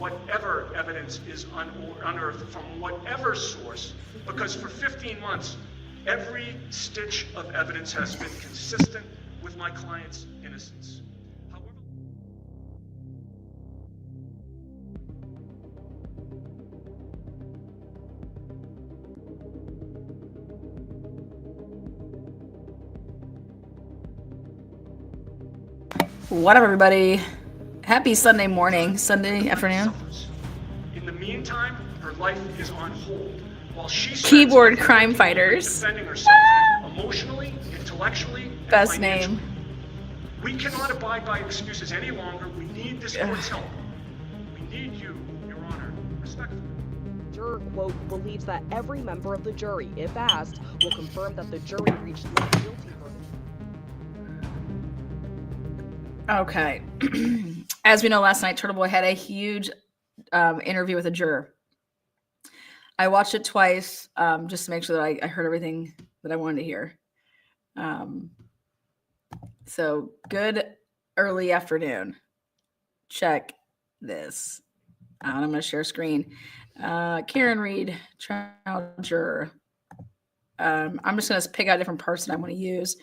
whatever evidence is unearthed from whatever source, because for 15 months, every stitch of evidence has been consistent with my client's innocence. However, what up, everybody? Happy Sunday morning, Sunday afternoon. in the meantime, her life is on hold while she Keyboard crime fighters. defending herself emotionally, intellectually, and Best financially. name. We cannot abide by excuses any longer. We need this court's help. We need you, Your Honor. Respectfully. Juror, quote, believes that every member of the jury, if asked, will confirm that the jury reached the guilty verdict. Okay. As we know, last night, Turtle Boy had a huge interview with a juror. I watched it twice just to make sure that I heard everything that I wanted to hear. So good early afternoon. Check this. I'm going to share screen. Karen Reed, trial juror. I'm just going to pick out a different person I want to use.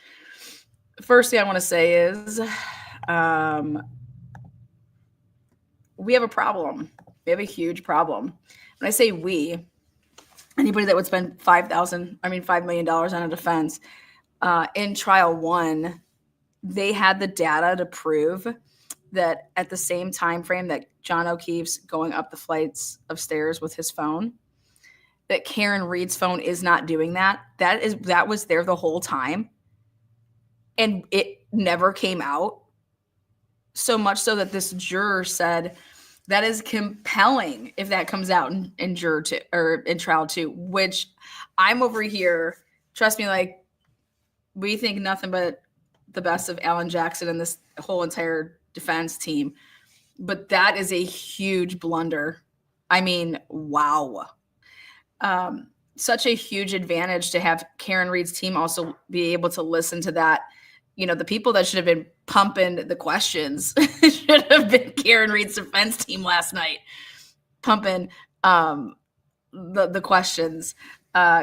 First thing I want to say is we have a problem. We have a huge problem. When I say we, anybody that would spend $5 million on a defense in trial one, they had the data to prove that at the same time frame that John O'Keefe's going up the flights of stairs with his phone, that Karen Reed's phone is not doing that. That was there the whole time, and it never came out. So much so that this juror said that is compelling if that comes out in juror two or in trial two, which I'm over here. Trust me, like, we think nothing but the best of Alan Jackson and this whole entire defense team. But that is a huge blunder. I mean, wow. Such a huge advantage to have Karen Reed's team also be able to listen to that. You know, the people that should have been pumping the questions should have been Karen Reed's defense team last night, pumping the questions.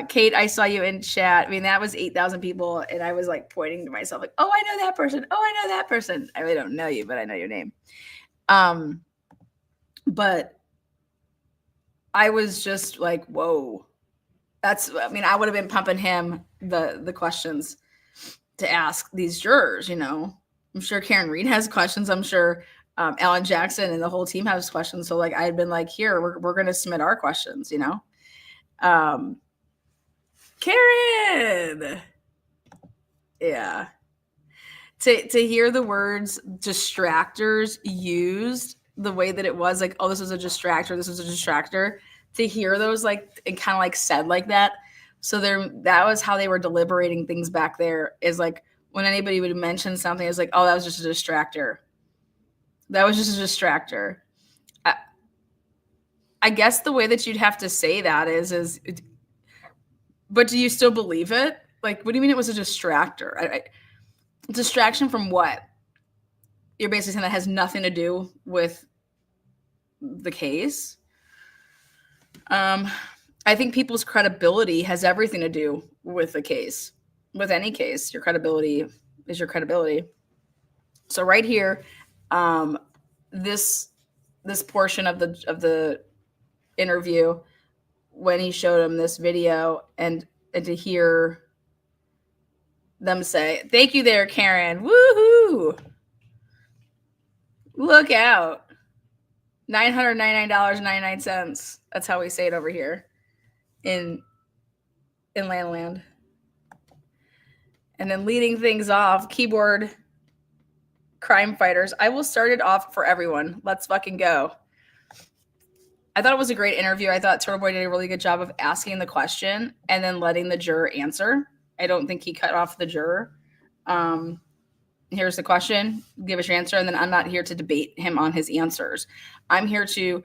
Kate, I saw you in chat. I mean, that was 8,000 people, and I was like pointing to myself like, oh, I know that person. Oh, I know that person. I really don't know you, but I know your name. But I was just like, whoa. I would have been pumping him the questions to ask these jurors, you know. I'm sure Karen Reed has questions. I'm sure Alan Jackson and the whole team has questions. So like I had been like, here, we're going to submit our questions, you know. Karen. Yeah. To hear the words distractors used the way that it was, like, oh, this is a distractor, this is a distractor. To hear those like and kind of like said like that. So that was how they were deliberating things back there, is like when anybody would mention something, it's like, oh, that was just a distractor. That was just a distractor. I guess the way that you'd have to say that is, but do you still believe it? Like, what do you mean it was a distractor? Distraction from what? You're basically saying that has nothing to do with the case. I think people's credibility has everything to do with the case. With any case, your credibility is your credibility. So right here, this portion of the interview, when he showed him this video, and to hear them say, "Thank you there, Karen. Woohoo! Look out. $999.99. That's how we say it over here in Land. And then leading things off, keyboard crime fighters. I will start it off for everyone. Let's fucking go. I thought it was a great interview. I thought Turtle Boy did a really good job of asking the question and then letting the juror answer. I don't think he cut off the juror. Here's the question, give us your answer, and then I'm not here to debate him on his answers. I'm here to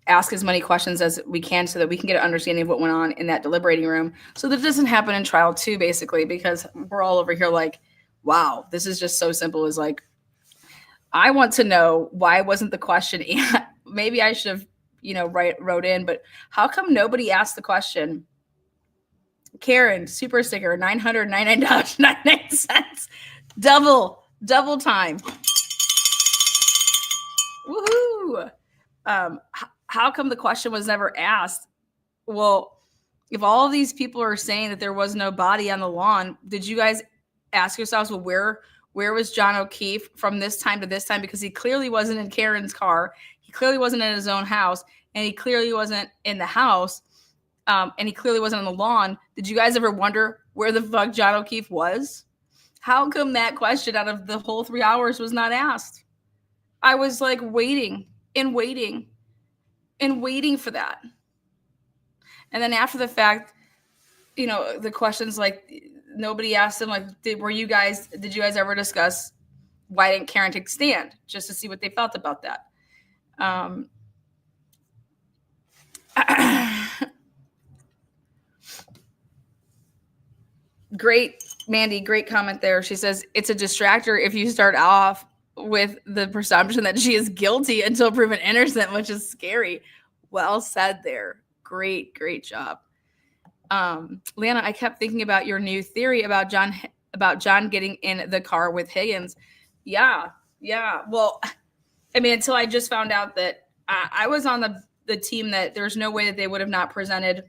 ask as many questions as we can so that we can get an understanding of what went on in that deliberating room, so that it doesn't happen in trial two, basically, because we're all over here like, wow, this is just so simple. As like, I want to know, why wasn't the question maybe I should have, wrote in, but how come nobody asked the question? Karen, super sticker, $999.99. Double time. Woohoo. How come the question was never asked? Well, if all of these people are saying that there was no body on the lawn, did you guys ask yourselves, well, where was John O'Keefe from this time to this time? Because he clearly wasn't in Karen's car. He clearly wasn't in his own house. And he clearly wasn't in the house. And he clearly wasn't on the lawn. Did you guys ever wonder where the fuck John O'Keefe was? How come that question out of the whole 3 hours was not asked? I was like waiting for that. And then after the fact, the questions, like, nobody asked them, like, did you guys ever discuss why didn't Karen take a stand, just to see what they felt about that? Great, Mandy, great comment there. She says, it's a distractor if you start off with the presumption that she is guilty until proven innocent, which is scary. Well said there. Great job. Lana, I kept thinking about your new theory about John getting in the car with Higgins. Yeah. Well, I mean, until I just found out that I was on the team that there's no way that they would have not presented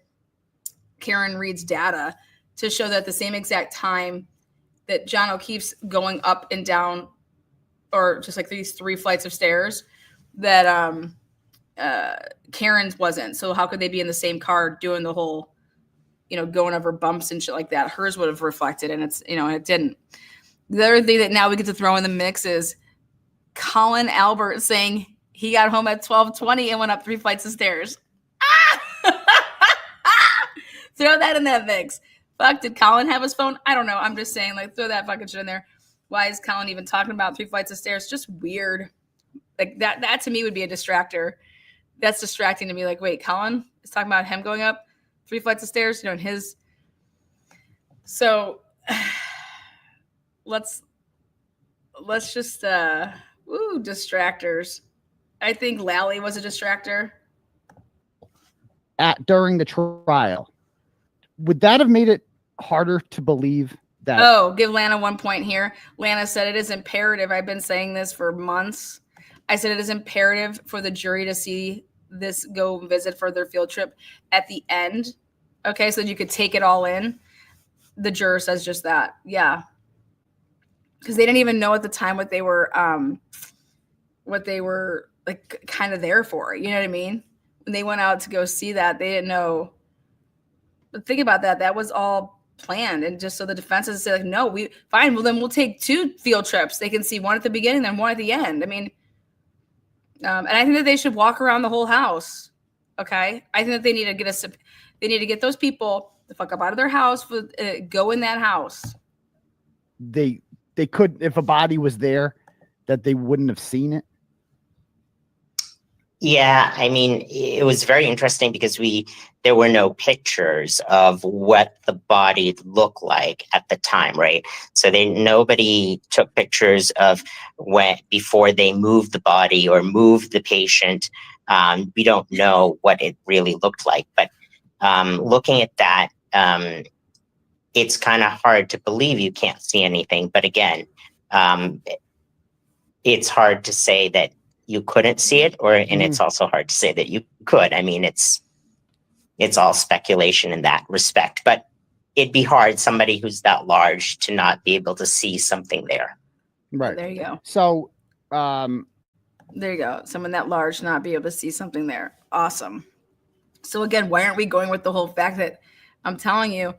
Karen Reed's data to show that at the same exact time that John O'Keefe's going up and down, or just like these 3 flights of stairs, that Karen's wasn't. So how could they be in the same car doing the whole, going over bumps and shit like that? Hers would have reflected, and it's, and it didn't. The other thing that now we get to throw in the mix is Colin Albert saying he got home at 12:20 and went up 3 flights of stairs. Throw that in that mix. Fuck, did Colin have his phone? I don't know. I'm just saying, like, throw that fucking shit in there. Why is Colin even talking about 3 flights of stairs? Just weird. Like, that to me would be a distractor. That's distracting to me. Like, wait, Colin is talking about him going up 3 flights of stairs, in his. So let's just distractors. I think Lally was a distractor. During the trial. Would that have made it harder to believe that? Oh, give Lana 1 point here. Lana said it is imperative. I've been saying this for months. I said it is imperative for the jury to see this go visit for their field trip at the end. Okay, so that you could take it all in. The juror says just that. Yeah. Because they didn't even know at the time what they were like kind of there for. You know what I mean? When they went out to go see that, they didn't know. But think about that. That was all planned. And just so the defense is say, like, no, fine. Well, then we'll take 2 field trips. They can see one at the beginning, then one at the end. I mean, and I think that they should walk around the whole house. Okay. I think that they need to get those people the fuck up out of their house, go in that house. They could, if a body was there, that they wouldn't have seen it. Yeah, I mean, it was very interesting because there were no pictures of what the body looked like at the time, right? So nobody took pictures of before they moved the body or moved the patient. We don't know what it really looked like, but looking at that, it's kind of hard to believe you can't see anything. But again, it's hard to say that you couldn't see it, and it's also hard to say that you could. I mean, it's all speculation in that respect, but it'd be hard, somebody who's that large, to not be able to see something there. Right. There you go. So, there you go. Someone that large not be able to see something there. Awesome. So again, why aren't we going with the whole fact that I'm telling you,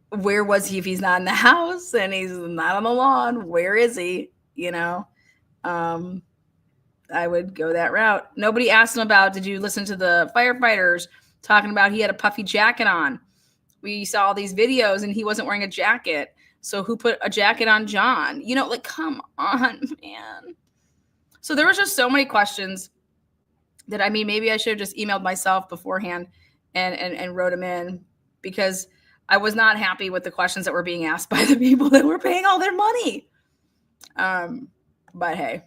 where was he if he's not in the house and he's not on the lawn? Where is he? I would go that route. Nobody asked him about, did you listen to the firefighters talking about he had a puffy jacket on? We saw all these videos and he wasn't wearing a jacket. So who put a jacket on John? Like, come on, man. So there was just so many questions that, I mean, maybe I should have just emailed myself beforehand and wrote them in, because I was not happy with the questions that were being asked by the people that were paying all their money. But hey.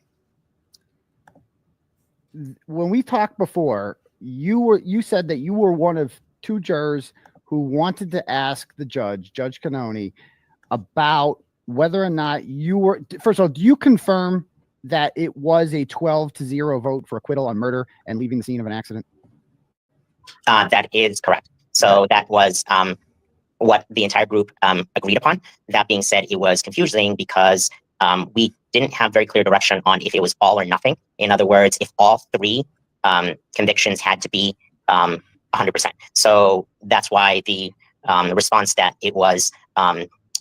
when we talked before, you said that you were one of 2 jurors who wanted to ask the Judge Canoni, about whether or not you were. First of all, do you confirm that it was a 12-0 vote for acquittal on murder and leaving the scene of an accident? That is correct. So that was what the entire group agreed upon. That being said, it was confusing because we didn't have very clear direction on if it was all or nothing. In other words, if all 3 convictions had to be 100%. So that's why the response that it was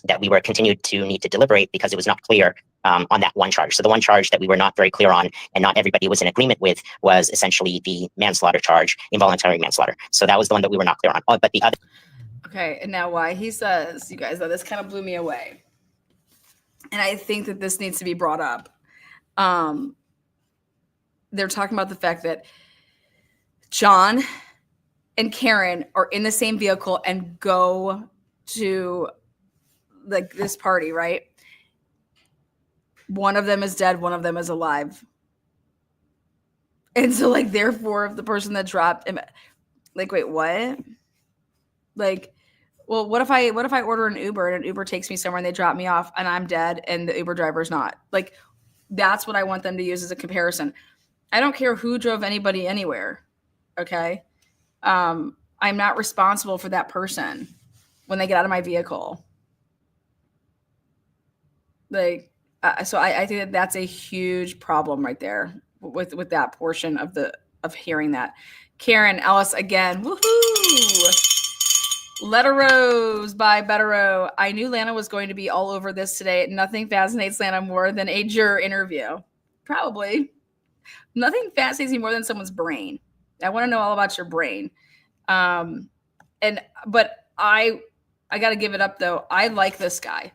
that we were continued to need to deliberate, because it was not clear on that one charge. So the one charge that we were not very clear on and not everybody was in agreement with was essentially the manslaughter charge, involuntary manslaughter. So that was the one that we were not clear on. Oh, but the other. Okay, and now why he says, you guys, this kind of blew me away. And I think that this needs to be brought up. They're talking about the fact that John and Karen are in the same vehicle and go to like this party, right? One of them is dead, one of them is alive. And so like, therefore, if the person that dropped him, like, wait, what? Like, well, what if I order an Uber and an Uber takes me somewhere and they drop me off and I'm dead and the Uber driver's not? Like, that's what I want them to use as a comparison. I don't care who drove anybody anywhere. Okay. I'm not responsible for that person when they get out of my vehicle. Like, so I think that that's a huge problem right there with that portion of hearing that. Karen Ellis again. Woohoo! Letter Rose by Bettero. I knew Lana was going to be all over this today. Nothing fascinates Lana more than a juror interview. Probably. Nothing fascinates me more than someone's brain. I want to know all about your brain. But I got to give it up though. I like this guy.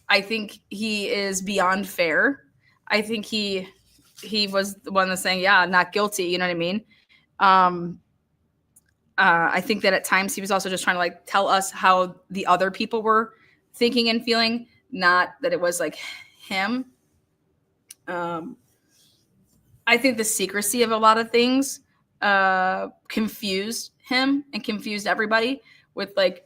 I think he is beyond fair. I think he was the one that's saying, yeah, not guilty. You know what I mean? I think that at times he was also just trying to like tell us how the other people were thinking and feeling, not that it was like him. I think the secrecy of a lot of things confused him and confused everybody with like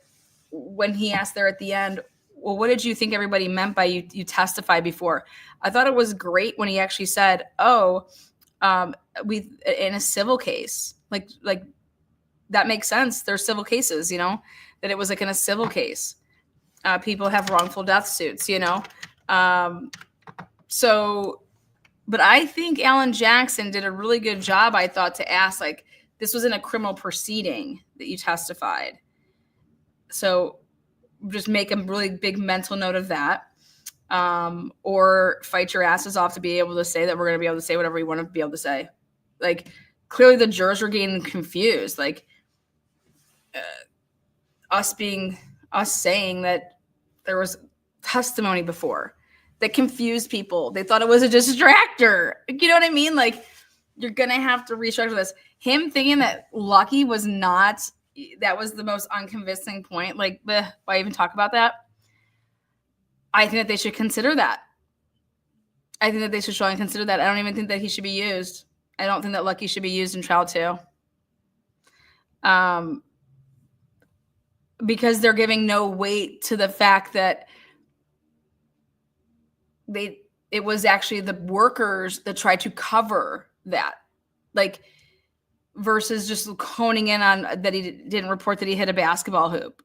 when he asked there at the end, well, what did you think everybody meant by you testified before? I thought it was great when he actually said, we in a civil case, like that makes sense. There's civil cases, you know, that it was like in a civil case. People have wrongful death suits, you know. But I think Alan Jackson did a really good job, I thought, to ask, like, this was in a criminal proceeding that you testified. So just make a really big mental note of that. Or fight your asses off to be able to say that we're going to be able to say whatever we want to be able to say. Like, clearly the jurors were getting confused. Like, us saying that there was testimony before that confused people. They thought it was a distractor. You know what I mean? Like, you're going to have to restructure this. Him thinking that Lucky was not, that was the most unconvincing point. Like, why even talk about that? I think that they should consider that. I think that they should try and consider that. I don't even think that he should be used. I don't think that Lucky should be used in trial too. Because they're giving no weight to the fact that it was actually the workers that tried to cover that, like, versus just honing in on that he didn't report that he hit a basketball hoop,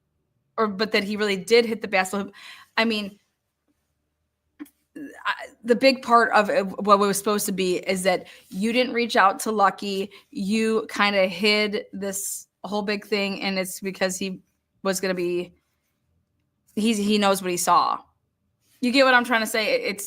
but that he really did hit the basketball hoop. I mean, the big part of what it was supposed to be is that you didn't reach out to Lucky. You kind of hid this whole big thing, and it's because he was going to be, he knows what he saw. You get what I'm trying to say?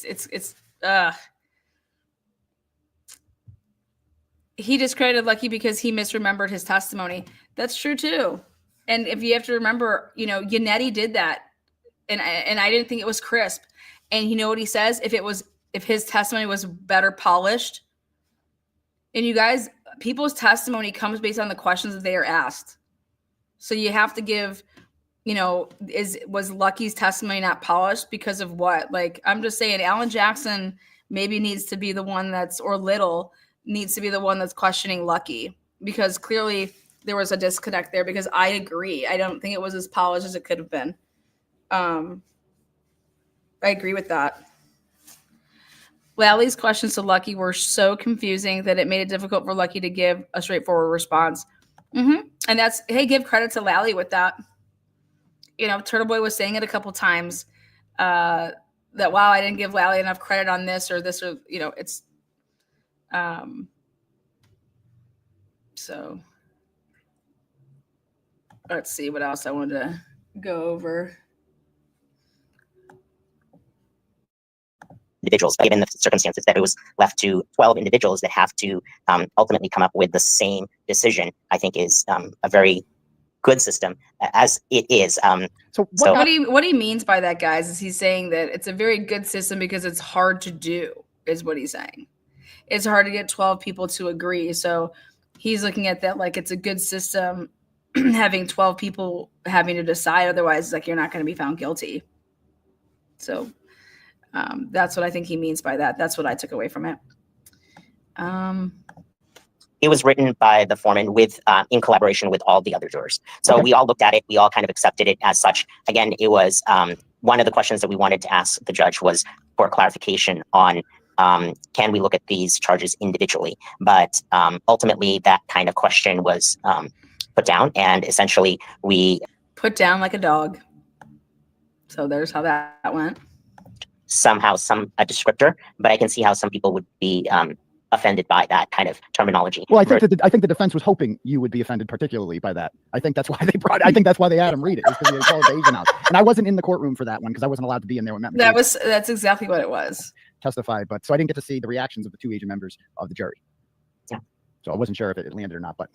He discredited Lucky because he misremembered his testimony. That's true too. And if you have to remember, you know, Yannetti did that, and I didn't think it was crisp. And you know what he says? If his testimony was better polished, and you guys, people's testimony comes based on the questions that they are asked. So you have to give, you know, was Lucky's testimony not polished because of what? Like, I'm just saying, Alan Jackson maybe needs to be the one that's, or Little needs to be the one that's questioning Lucky, because clearly there was a disconnect there, because I agree. I don't think it was as polished as it could have been. I agree with that. Lally's questions to Lucky were so confusing that it made it difficult for Lucky to give a straightforward response. And that's, hey, give credit to Lally with that. You know, Turtle Boy was saying it a couple times that, wow, I didn't give Lally enough credit on this or this, or, you know, it's, so let's see what else I wanted to go over. Individuals, given the circumstances that it was left to 12 individuals that have to ultimately come up with the same decision, I think is a very good system as it is. So What he means by that, guys, is he's saying that it's a very good system because it's hard to do, is what he's saying. It's hard to get 12 people to agree. So he's looking at that like it's a good system, having 12 people having to decide. Otherwise, like, you're not going to be found guilty. So that's what I think he means by that. That's what I took away from it. It was written by the foreman with in collaboration with all the other jurors. So we all looked at it. We all kind of accepted it as such. Again, it was one of the questions that we wanted to ask the judge was for clarification on can we look at these charges individually? But ultimately, that kind of question was put down, and essentially we put down like a dog. So there's how that went. Somehow a descriptor, but I can see how some people would be offended by that kind of terminology. Well, I think the defense was hoping you would be offended particularly by that. I think that's why they had him read it, because they called the Asian house. And I wasn't in the courtroom for that one because I wasn't allowed to be in there when that's exactly what it was. Testified, but so I didn't get to see the reactions of the two Asian members of the jury. Yeah. So I wasn't sure if it landed or not, but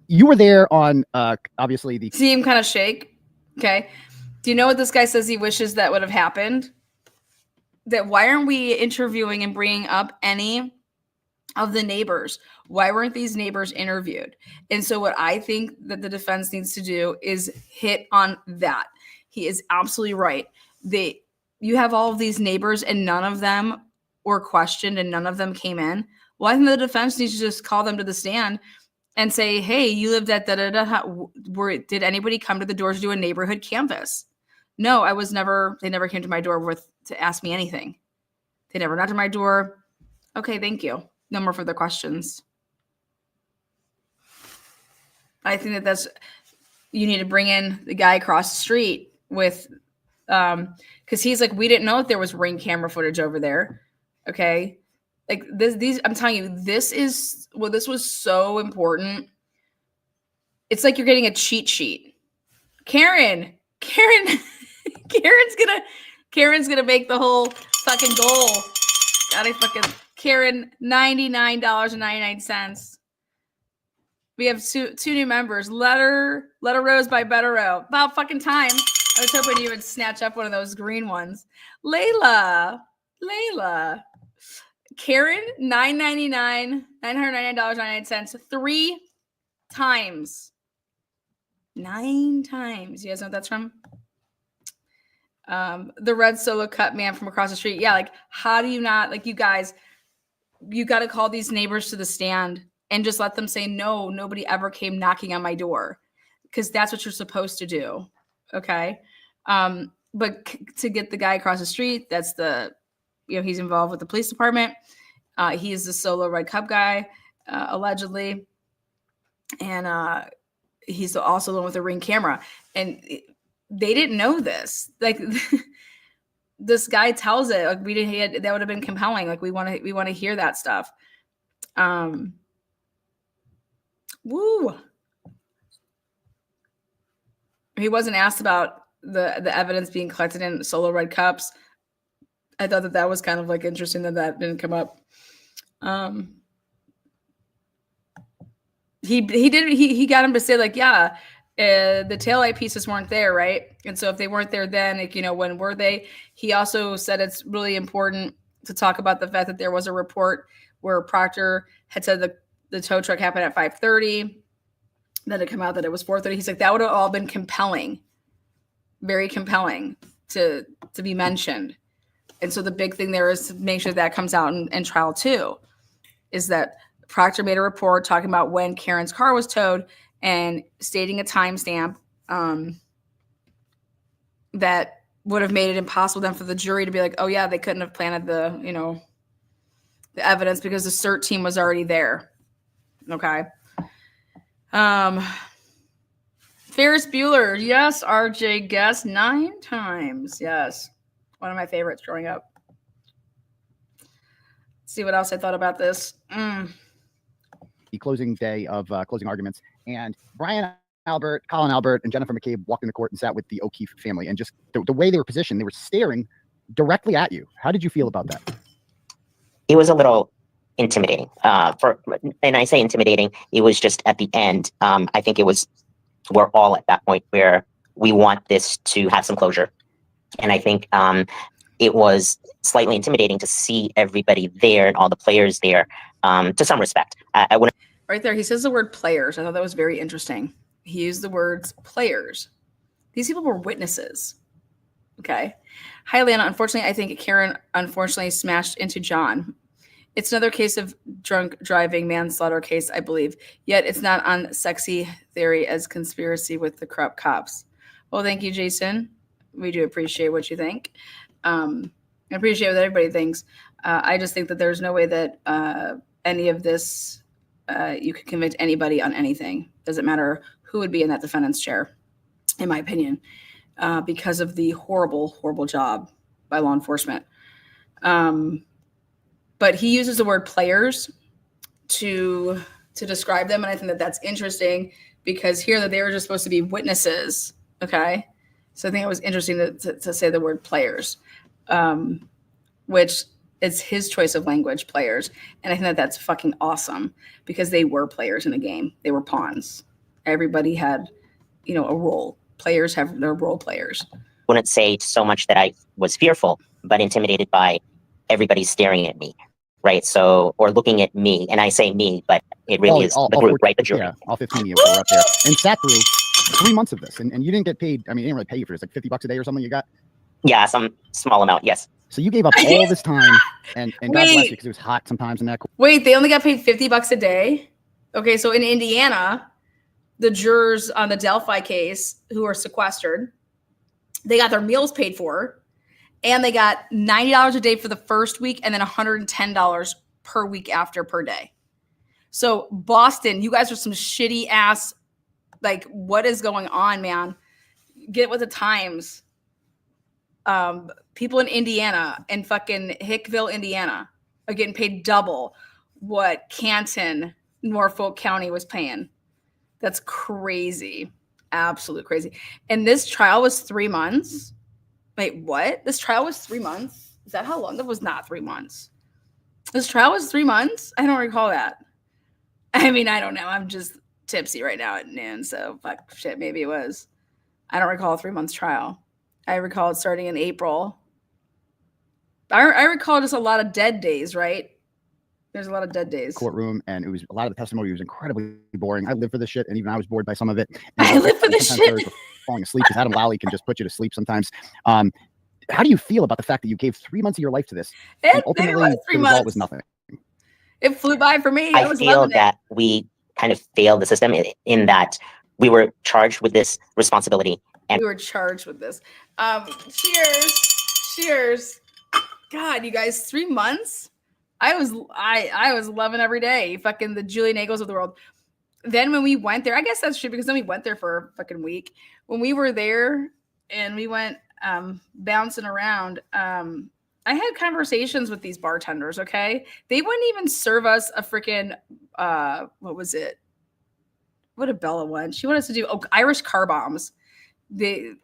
you were there on obviously the see him kind of shake. Okay. Do you know what this guy says he wishes that would have happened? That why aren't we interviewing and bringing up any of the neighbors? Why weren't these neighbors interviewed? And so what I think that the defense needs to do is hit on that. He is absolutely right. You have all of these neighbors and none of them were questioned and none of them came in. Well, I think the defense needs to just call them to the stand and say, hey, you lived at did anybody come to the door to do a neighborhood canvass? No, they never came to my door to ask me anything. They never knocked on my door. Okay, thank you. No more further questions. I think you need to bring in the guy across the street with, because he's like, we didn't know if there was Ring camera footage over there. Okay. Like I'm telling you, this was so important. It's like you're getting a cheat sheet. Karen's gonna make the whole fucking goal. Gotta fucking Karen, $99.99. We have two new members. Letter Rose by Better Row. About fucking time. I was hoping you would snatch up one of those green ones. Layla. Karen, $999.99. 3 times. 9 times. You guys know what that's from? The red solo cut man from across the street. Yeah, like, how do you not, like, you guys, you got to call these neighbors to the stand and just let them say, no, nobody ever came knocking on my door, because that's what you're supposed to do. Okay. But to get the guy across the street, that's he's involved with the police department. He is the solo red cup guy, allegedly. And he's also the one with the Ring camera. And they didn't know this. Like, this guy tells it. Like, that would have been compelling. Like, we want to hear that stuff. Woo. He wasn't asked about the evidence being collected in solo red cups. I thought that was kind of like interesting that didn't come up. He got him to say, like, yeah, the taillight pieces weren't there, right? And so if they weren't there then, like, when were they? He also said it's really important to talk about the fact that there was a report where Proctor had said the tow truck happened at 5:30. Then it came out that it was 4:30. He's like, that would have all been compelling, very compelling to be mentioned. And so the big thing there is to make sure that comes out in trial too, is that Proctor made a report talking about when Karen's car was towed and stating a timestamp that would have made it impossible then for the jury to be like, oh yeah, they couldn't have planted the, you know, the evidence because the CERT team was already there. Okay. Ferris Bueller. Yes. RJ guessed 9 times. Yes. One of my favorites growing up. Let's see what else I thought about this. The closing day of closing arguments, and Brian Albert, Colin Albert, and Jennifer McCabe walked into court and sat with the O'Keefe family, and just the way they were positioned, they were staring directly at you. How did you feel about that? It was a little intimidating. And I say intimidating, it was just at the end. I think we're all at that point where we want this to have some closure. And I think it was slightly intimidating to see everybody there and all the players there, to some respect. I wouldn't. Right there, he says the word players. I thought that was very interesting. He used the words players. These people were witnesses. Okay. Hi, Lana. Unfortunately, I think Karen unfortunately smashed into John. It's another case of drunk driving manslaughter case, I believe. Yet it's not on sexy theory as conspiracy with the corrupt cops. Well, thank you, Jason. We do appreciate what you think. I appreciate what everybody thinks. I just think that there's no way that any of this, you could convict anybody on anything. Doesn't matter who would be in that defendant's chair, in my opinion, because of the horrible, horrible job by law enforcement. But he uses the word players to describe them, and I think that that's interesting because here that they were just supposed to be witnesses. Okay, so I think it was interesting to say the word players, which is his choice of language, players, and I think that that's fucking awesome because they were players in the game. They were pawns. Everybody had, a role. Players have their role players. Wouldn't say so much that I was fearful, but intimidated by everybody staring at me, right? So, or looking at me, and I say me, but it really is the group, right? The jury. Yeah, all 15 of you were up there and sat through 3 months of this, and you didn't get paid. I mean, they didn't really pay you for this, like $50 a day or something you got? Yeah, some small amount, yes. So you gave up all this time, and God bless you, because it was hot sometimes in that. Wait, they only got paid $50 a day? Okay, so in Indiana, the jurors on the Delphi case who are sequestered, they got their meals paid for, and they got $90 a day for the first week and then $110 per week after per day. So Boston, you guys are some shitty ass, like, what is going on, man? Get with the times. People in Indiana and fucking Hickville, Indiana are getting paid double what Canton, Norfolk County was paying. That's crazy. Absolute crazy. And this trial was 3 months. Wait, what? This trial was 3 months? Is that how long? That was not 3 months. This trial was 3 months? I don't recall that. I mean, I don't know. I'm just tipsy right now at noon, so fuck shit, maybe it was. I don't recall a 3 month trial. I recall it starting in April. I recall just a lot of dead days, right? There's a lot of dead days. Courtroom, and it was a lot of the testimony was incredibly boring. I live for this shit, and even I was bored by some of it. I live for this shit. Falling asleep, because Adam Lally can just put you to sleep sometimes. How do you feel about the fact that you gave 3 months of your life to this? And ultimately, the result was nothing. It flew by for me. I feel that we kind of failed the system in that we were charged with this responsibility. And we were charged with this. Cheers. God, you guys, 3 months? I was loving every day. Fucking the Julie Nagels of the world. Then when we went there, I guess that's true because then we went there for a fucking week. When we were there and we went bouncing around, I had conversations with these bartenders, okay? They wouldn't even serve us a freaking, what was it? What did Bella want? She wanted us to do Irish car bombs. They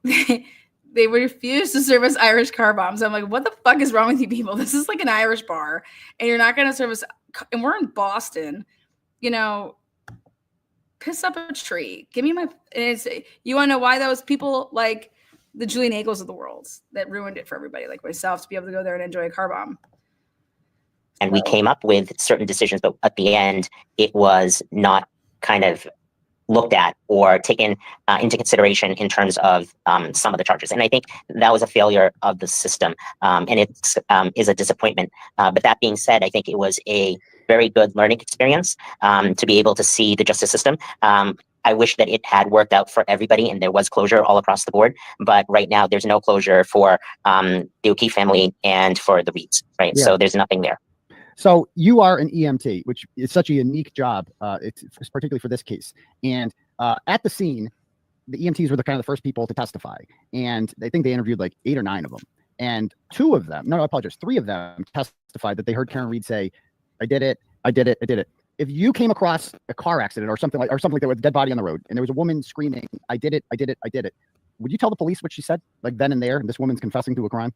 refused to serve us Irish car bombs. I'm like, what the fuck is wrong with you people? This is like an Irish bar, and you're not going to serve us. And we're in Boston, piss up a tree. Give me my. You want to know why those people like the Julie Nagels of the world that ruined it for everybody, like myself, to be able to go there and enjoy a car bomb. And we came up with certain decisions, but at the end, it was not kind of looked at or taken into consideration in terms of some of the charges. And I think that was a failure of the system, and it is a disappointment. But that being said, I think it was a very good learning experience to be able to see the justice system. I wish that it had worked out for everybody and there was closure all across the board. But right now, there's no closure for the O'Keefe family and for the Reeds, right? Yeah. So there's nothing there. So you are an EMT, which is such a unique job, it's particularly for this case. And at the scene, the EMTs were the kind of the first people to testify. And I think they interviewed like 8 or 9 of them. And 2 of them, no, I apologize, 3 of them testified that they heard Karen Reed say, I did it, I did it, I did it. If you came across a car accident or something like that with a dead body on the road, and there was a woman screaming, I did it, I did it, I did it, would you tell the police what she said, like then and there, and this woman's confessing to a crime?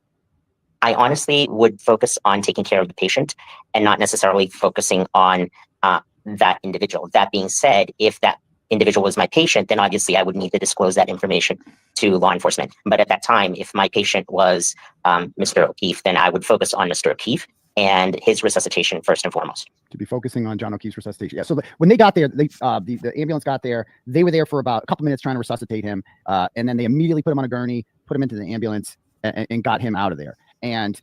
I honestly would focus on taking care of the patient and not necessarily focusing on that individual. That being said, if that individual was my patient, then obviously I would need to disclose that information to law enforcement. But at that time, if my patient was Mr. O'Keefe, then I would focus on Mr. O'Keefe and his resuscitation first and foremost. To be focusing on John O'Keefe's resuscitation. Yeah. So when they got there, the ambulance got there. They were there for about a couple minutes trying to resuscitate him, and then they immediately put him on a gurney, put him into the ambulance, and got him out of there. And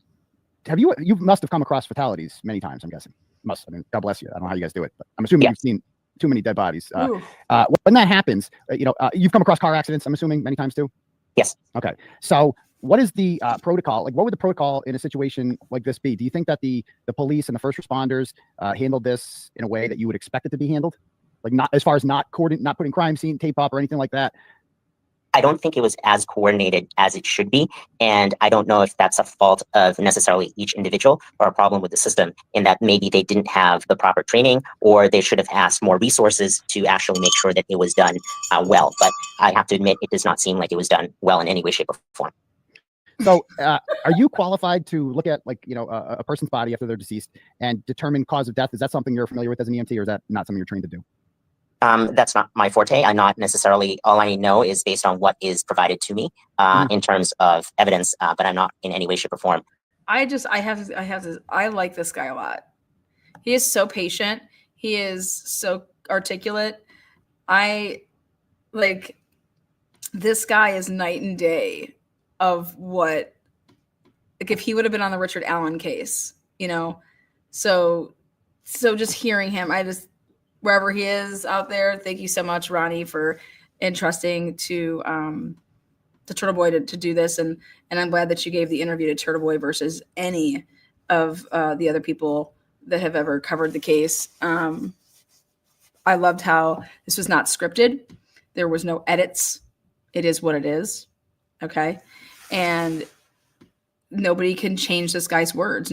you must have come across fatalities many times, I'm guessing. I mean, God bless you. I don't know how you guys do it, but I'm assuming you've seen too many dead bodies. When that happens, you've come across car accidents, I'm assuming, many times too? Yes. Okay. So what is the protocol? Like, what would the protocol in a situation like this be? Do you think that the police and the first responders handled this in a way that you would expect it to be handled? Like, not as far as not putting crime scene tape up or anything like that? I don't think it was as coordinated as it should be. And I don't know if that's a fault of necessarily each individual or a problem with the system, in that maybe they didn't have the proper training, or they should have asked more resources to actually make sure that it was done well. But I have to admit, it does not seem like it was done well in any way, shape, or form. So are you qualified to look at, like, a person's body after they're deceased and determine cause of death? Is that something you're familiar with as an EMT, or is that not something you're trained to do? That's not my forte. I'm not necessarily, all I know is based on what is provided to me in terms of evidence, but I'm not in any way, shape, or form. I like this guy a lot. He is so patient. He is so articulate. This guy is night and day of what, like, if he would have been on the Richard Allen case, so just hearing him, wherever he is out there, thank you so much, Ronnie, for entrusting to Turtle Boy to do this. And I'm glad that you gave the interview to Turtle Boy versus any of the other people that have ever covered the case. I loved how this was not scripted. There was no edits. It is what it is. Okay. And nobody can change this guy's words.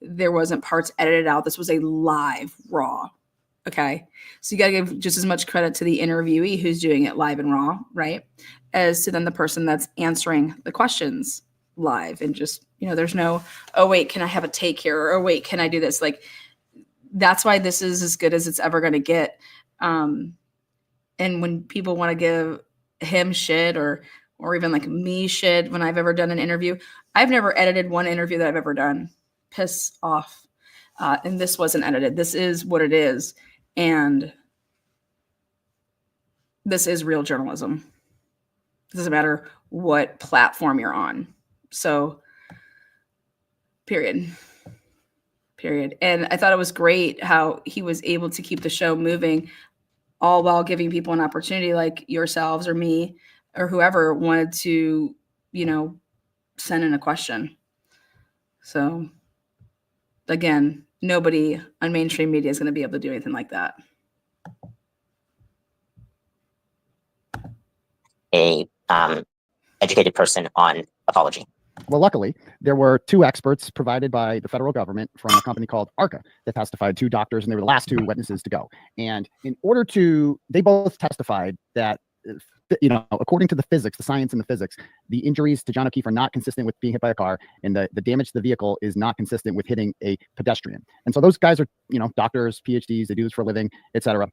There wasn't parts edited out. This was a live, raw. Okay. So you got to give just as much credit to the interviewee who's doing it live and raw, right, as to then the person that's answering the questions live. And just, there's no, oh, wait, can I have a take here? Or, oh, wait, can I do this? Like, that's why this is as good as it's ever going to get. And when people want to give him shit or even like me shit when I've ever done an interview, I've never edited one interview that I've ever done. Piss off. And this wasn't edited. This is what it is. And this is real journalism. It doesn't matter what platform you're on. So, period. And I thought it was great how he was able to keep the show moving, all while giving people an opportunity like yourselves or me or whoever wanted to, send in a question. So, again, nobody on mainstream media is going to be able to do anything like that. A educated person on pathology. Well, luckily, there were 2 experts provided by the federal government from a company called Arca that testified, 2 doctors, and they were the last 2 witnesses to go. And they both testified that, according to the physics, the science and the physics, the injuries to John O'Keefe are not consistent with being hit by a car, and the damage to the vehicle is not consistent with hitting a pedestrian. And so those guys are, doctors, PhDs, they do this for a living, etc.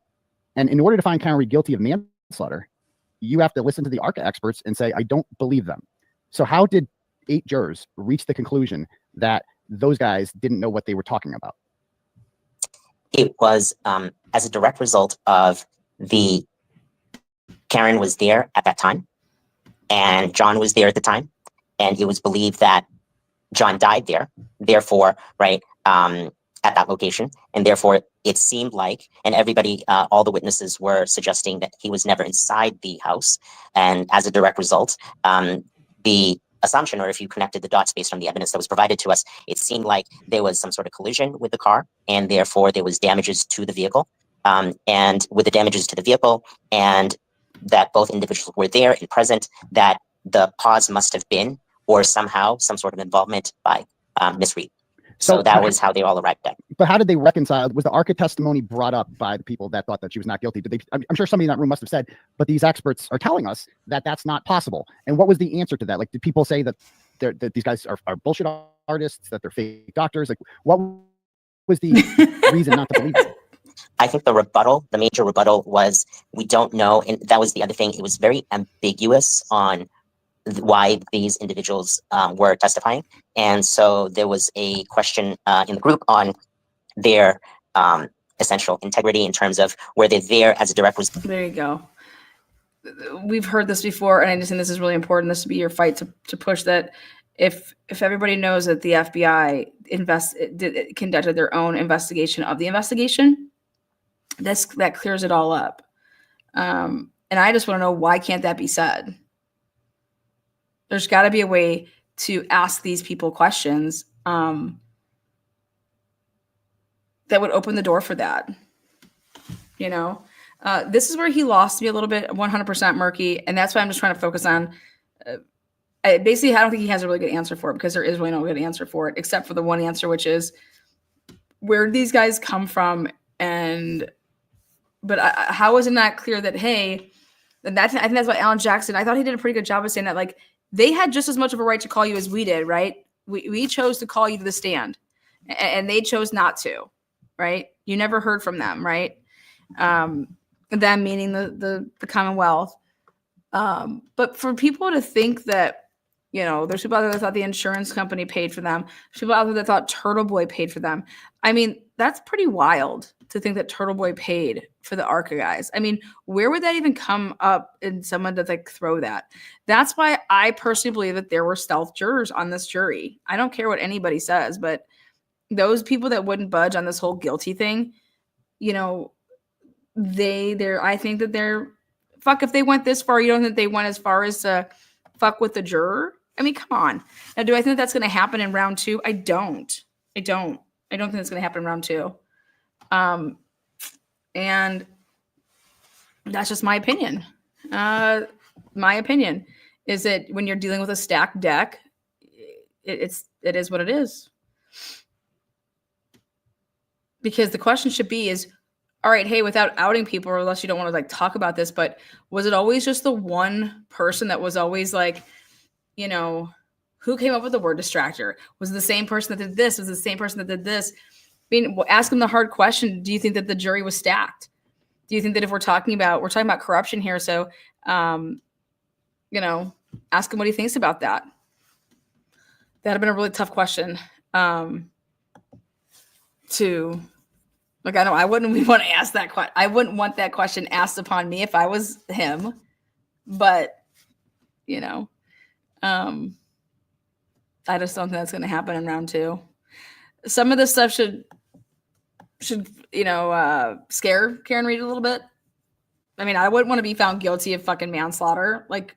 And in order to find Karen Reed guilty of manslaughter, you have to listen to the Arca experts and say, I don't believe them. So how did 8 jurors reach the conclusion that those guys didn't know what they were talking about? It was as a direct result of Karen was there at that time, and John was there at the time, and it was believed that John died there. Therefore, right, at that location, and therefore it seemed like, and everybody, all the witnesses were suggesting that he was never inside the house, and as a direct result, the assumption, or if you connected the dots based on the evidence that was provided to us, it seemed like there was some sort of collision with the car, and therefore there was damages to the vehicle. And with the damages to the vehicle, and that both individuals were there and present, that the cause must have been, or somehow, some sort of involvement by Miss Reed. So that was how they all arrived at. But how did they reconcile? Was the Arca testimony brought up by the people that thought that she was not guilty? Did they? I'm sure somebody in that room must have said, but these experts are telling us that that's not possible. And what was the answer to that? Like, did people say that these guys are bullshit artists, that they're fake doctors? Like, what was the reason not to believe it? I think the major rebuttal was, we don't know. And that was the other thing. It was very ambiguous on why these individuals were testifying. And so there was a question in the group on their essential integrity in terms of were they there as a direct result. There you go. We've heard this before, and I just think this is really important. This would be your fight to push that. If everybody knows that the FBI conducted their own investigation of the investigation, that clears it all up. And I just want to know, why can't that be said? There's got to be a way to ask these people questions that would open the door for that. You know, this is where he lost me a little bit, 100% murky. And that's why I'm just trying to focus on, I don't think he has a really good answer for it, because there is really no good answer for it, except for the one answer, which is, where did these guys come from? But how is it not clear that, hey, and I think that's why Alan Jackson, I thought he did a pretty good job of saying that, like, they had just as much of a right to call you as we did, right? We chose to call you to the stand, and they chose not to, right? You never heard from them, right? Them meaning the Commonwealth. But for people to think that, you know, there's people out there that thought the insurance company paid for them. There's people out there that thought Turtle Boy paid for them. I mean, that's pretty wild to think that Turtle Boy paid for the Arca guys. I mean, where would that even come up in someone to like throw that? That's why I personally believe that there were stealth jurors on this jury. I don't care what anybody says, but those people that wouldn't budge on this whole guilty thing, you know, I think that they're, fuck, if they went this far, you don't think they went as far as to fuck with the juror? I mean, come on. Now, do I think that's going to happen in round two? I don't think it's going to happen in round two. And that's just my opinion. My opinion is that when you're dealing with a stacked deck, it is what it is. Because the question should be is, all right, hey, without outing people, or unless you don't want to like talk about this, but was it always just the one person that was always like, you know, who came up with the word distractor? Was it the same person that did this? Was it the same person that did this? I mean, ask them the hard question. Do you think that the jury was stacked? Do you think that if we're talking about corruption here, so, you know, ask him what he thinks about that. That'd have been a really tough question to, like, I wouldn't want to ask that question. I wouldn't want that question asked upon me if I was him, but, you know, I just don't think that's going to happen in round two. Some of this stuff should you know, scare Karen Reed a little bit. I mean, I wouldn't want to be found guilty of fucking manslaughter. Like,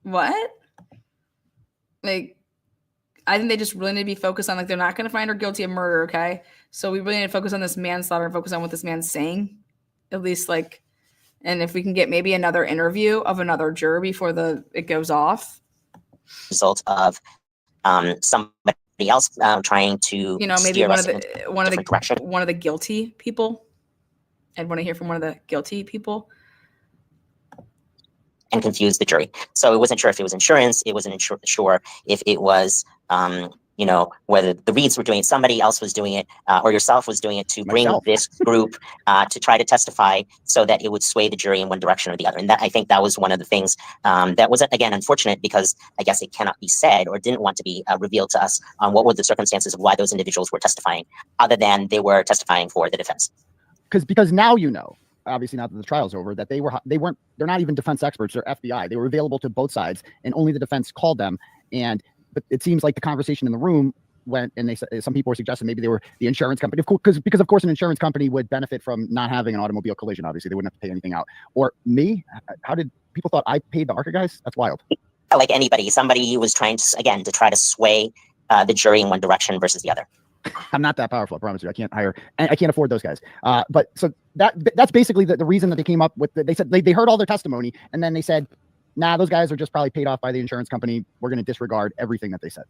what? Like, I think they just really need to be focused on, like, they're not going to find her guilty of murder, okay? So we really need to focus on this manslaughter and focus on what this man's saying, at least, like, and if we can get maybe another interview of another juror before it goes off. Result of somebody else trying to, you know, maybe steer one us of in a different direction. One of the guilty people. I'd want to hear from one of the guilty people. And confuse the jury. So it wasn't sure if it was insurance. It wasn't sure if it was, you know, whether the Reeds were doing it, somebody else was doing it, or yourself was doing it to bring this group to try to testify so that it would sway the jury in one direction or the other. And that, I think that was one of the things that was, again, unfortunate, because I guess it cannot be said or didn't want to be revealed to us on what were the circumstances of why those individuals were testifying, other than they were testifying for the defense. Because now, you know, obviously now that the trial's over, that they're not even defense experts, they're FBI. They were available to both sides, and only the defense called them. But it seems like the conversation in the room went and they said some people were suggesting maybe they were the insurance company, of course, because of course an insurance company would benefit from not having an automobile collision. Obviously, they wouldn't have to pay anything out. Or me? How did people thought I paid the Arca guys? That's wild. Like anybody, somebody was trying to, again, to try to sway the jury in one direction versus the other. I'm not that powerful, I promise you. I can't hire, and I can't afford those guys. But so that's basically the reason that they came up with. They said they heard all their testimony, and then they said, "Nah, those guys are just probably paid off by the insurance company. We're going to disregard everything that they said."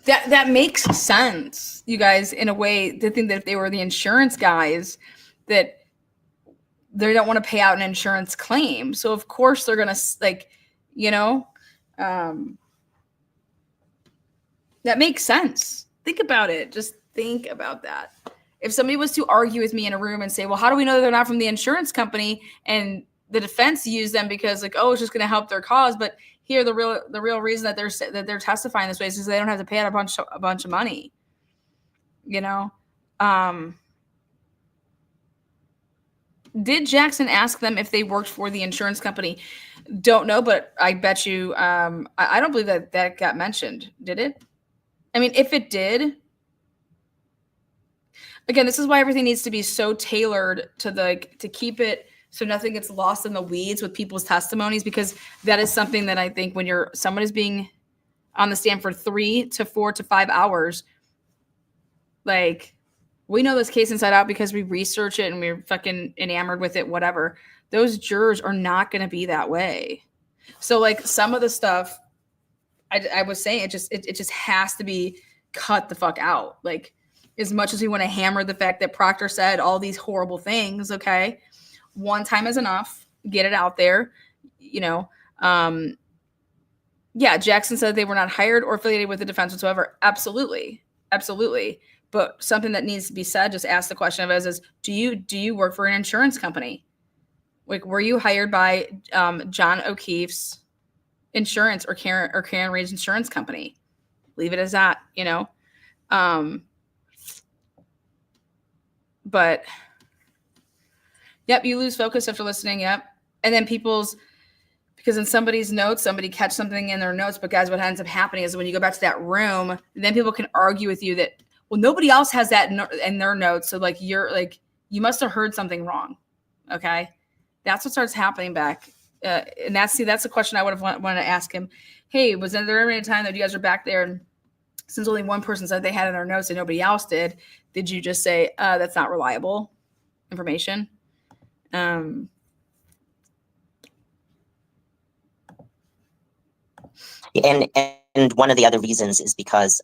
That makes sense, you guys, in a way. To think that if they were the insurance guys, that they don't want to pay out an insurance claim, so of course they're going to like, you know, that makes sense. Think about it. Just think about that. If somebody was to argue with me in a room and say, well, how do we know they're not from the insurance company? And the defense used them because like, oh, it's just going to help their cause. But here, the real reason that they're testifying this way is because they don't have to pay out a bunch of money. You know, did Jackson ask them if they worked for the insurance company? Don't know, but I bet you, I don't believe that got mentioned. Did it? I mean, if it did, again, this is why everything needs to be so tailored to keep it so nothing gets lost in the weeds with people's testimonies, because that is something that I think when someone is being on the stand for 3 to 4 to 5 hours, like, we know this case inside out because we research it and we're fucking enamored with it, whatever. Those jurors are not going to be that way. So like some of the stuff I was saying, it just has to be cut the fuck out. Like, as much as we want to hammer the fact that Proctor said all these horrible things, okay, one time is enough. Get it out there. You know, yeah, Jackson said they were not hired or affiliated with the defense whatsoever. Absolutely. Absolutely. But something that needs to be said, just ask the question of is do you work for an insurance company? Like, were you hired by John O'Keefe's insurance or Karen Reed's insurance company? Leave it as that, you know? But yep, you lose focus after listening. Yep. And then because in somebody's notes, somebody catch something in their notes, but guys, what ends up happening is when you go back to that room, then people can argue with you that, well, nobody else has that in their notes. So like, you must have heard something wrong. Okay. That's what starts happening back. And that's a question I would have wanted to ask him. Hey, was there ever a time that you guys were back there and since only one person said they had it in their notes and nobody else did you just say, that's not reliable information? And one of the other reasons is because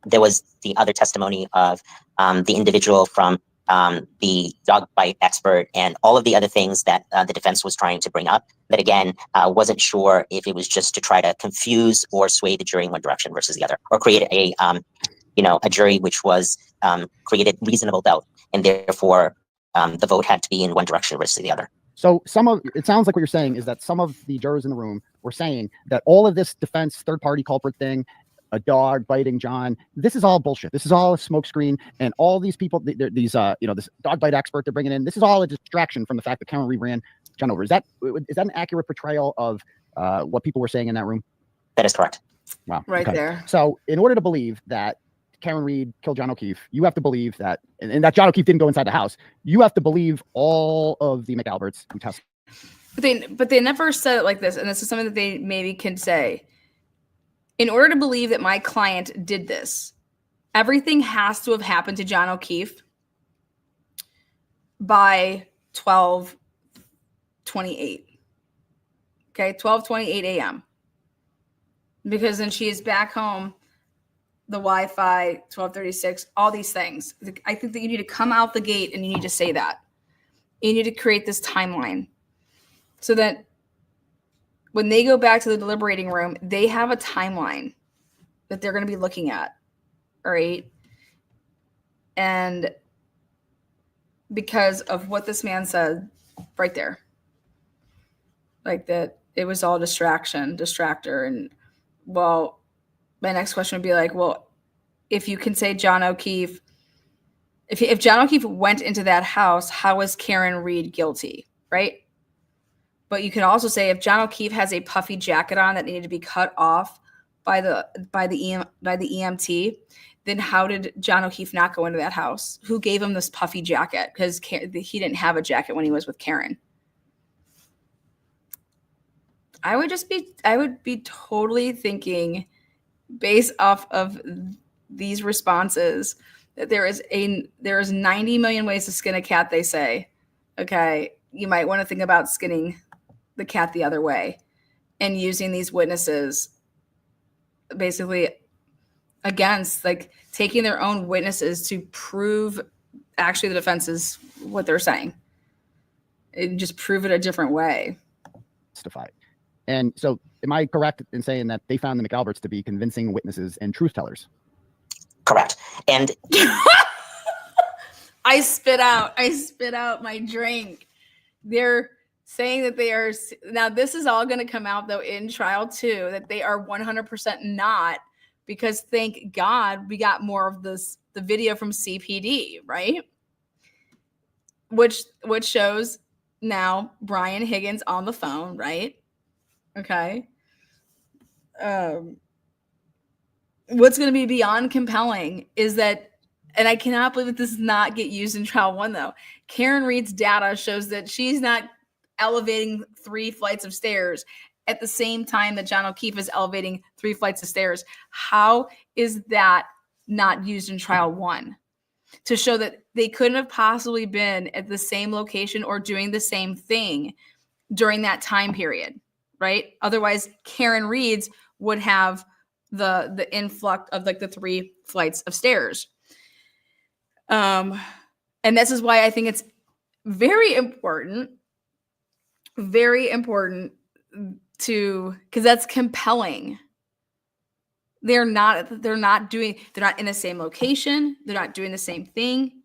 there was the other testimony of the individual from the dog bite expert and all of the other things that the defense was trying to bring up. That again, wasn't sure if it was just to try to confuse or sway the jury in one direction versus the other, or create a jury which was created reasonable doubt, and therefore the vote had to be in one direction versus the other. So it sounds like what you're saying is that some of the jurors in the room were saying that all of this defense third-party culprit thing, a dog biting John, this is all bullshit. This is all a smokescreen, and all these people, this dog bite expert they're bringing in, this is all a distraction from the fact that Karen Reed ran John over. Is that an accurate portrayal of what people were saying in that room? That is correct. Wow. Right okay. there. So in order to believe that Karen Reed killed John O'Keefe, you have to believe that, and that John O'Keefe didn't go inside the house, you have to believe all of the McAlberts who testified. But they never said it like this, and this is something that they maybe can say. In order to believe that my client did this, everything has to have happened to John O'Keefe by 12:28. Okay, 12:28 a.m. Because then she is back home, the Wi-Fi, 12:36, all these things. I think that you need to come out the gate and you need to say that. You need to create this timeline so that when they go back to the deliberating room, they have a timeline that they're going to be looking at. All right. And because of what this man said right there, like that, it was all distractor. And well, my next question would be like, well, if you can say John O'Keefe, if John O'Keefe went into that house, how is Karen Reed guilty? Right. But you can also say if John O'Keefe has a puffy jacket on that needed to be cut off by the EMT, then how did John O'Keefe not go into that house? Who gave him this puffy jacket? Because he didn't have a jacket when he was with Karen. I would be totally thinking, based off of these responses, that there is 90 million ways to skin a cat, they say. Okay, you might want to think about skinning the cat the other way and using these witnesses basically against, like, taking their own witnesses to prove actually the defense is what they're saying, and just prove it a different way. Justified. And so am I correct in saying that they found the McAlberts to be convincing witnesses and truth tellers? Correct. And I spit out my drink. They're saying that they are, now this is all going to come out though in trial too, that they are 100% not, because thank God we got more of the video from CPD, right? Which shows now Brian Higgins on the phone, right? Okay. What's going to be beyond compelling is that, and I cannot believe that this does not get used in trial one though, Karen Reed's data shows that she's not elevating 3 flights of stairs at the same time that John O'Keefe is elevating 3 flights of stairs. How is that not used in trial one? To show that they couldn't have possibly been at the same location or doing the same thing during that time period, right? Otherwise, Karen Reed's would have the influx of like the 3 flights of stairs. And this is why I think it's very important to, because that's compelling. They're not in the same location. They're not doing the same thing.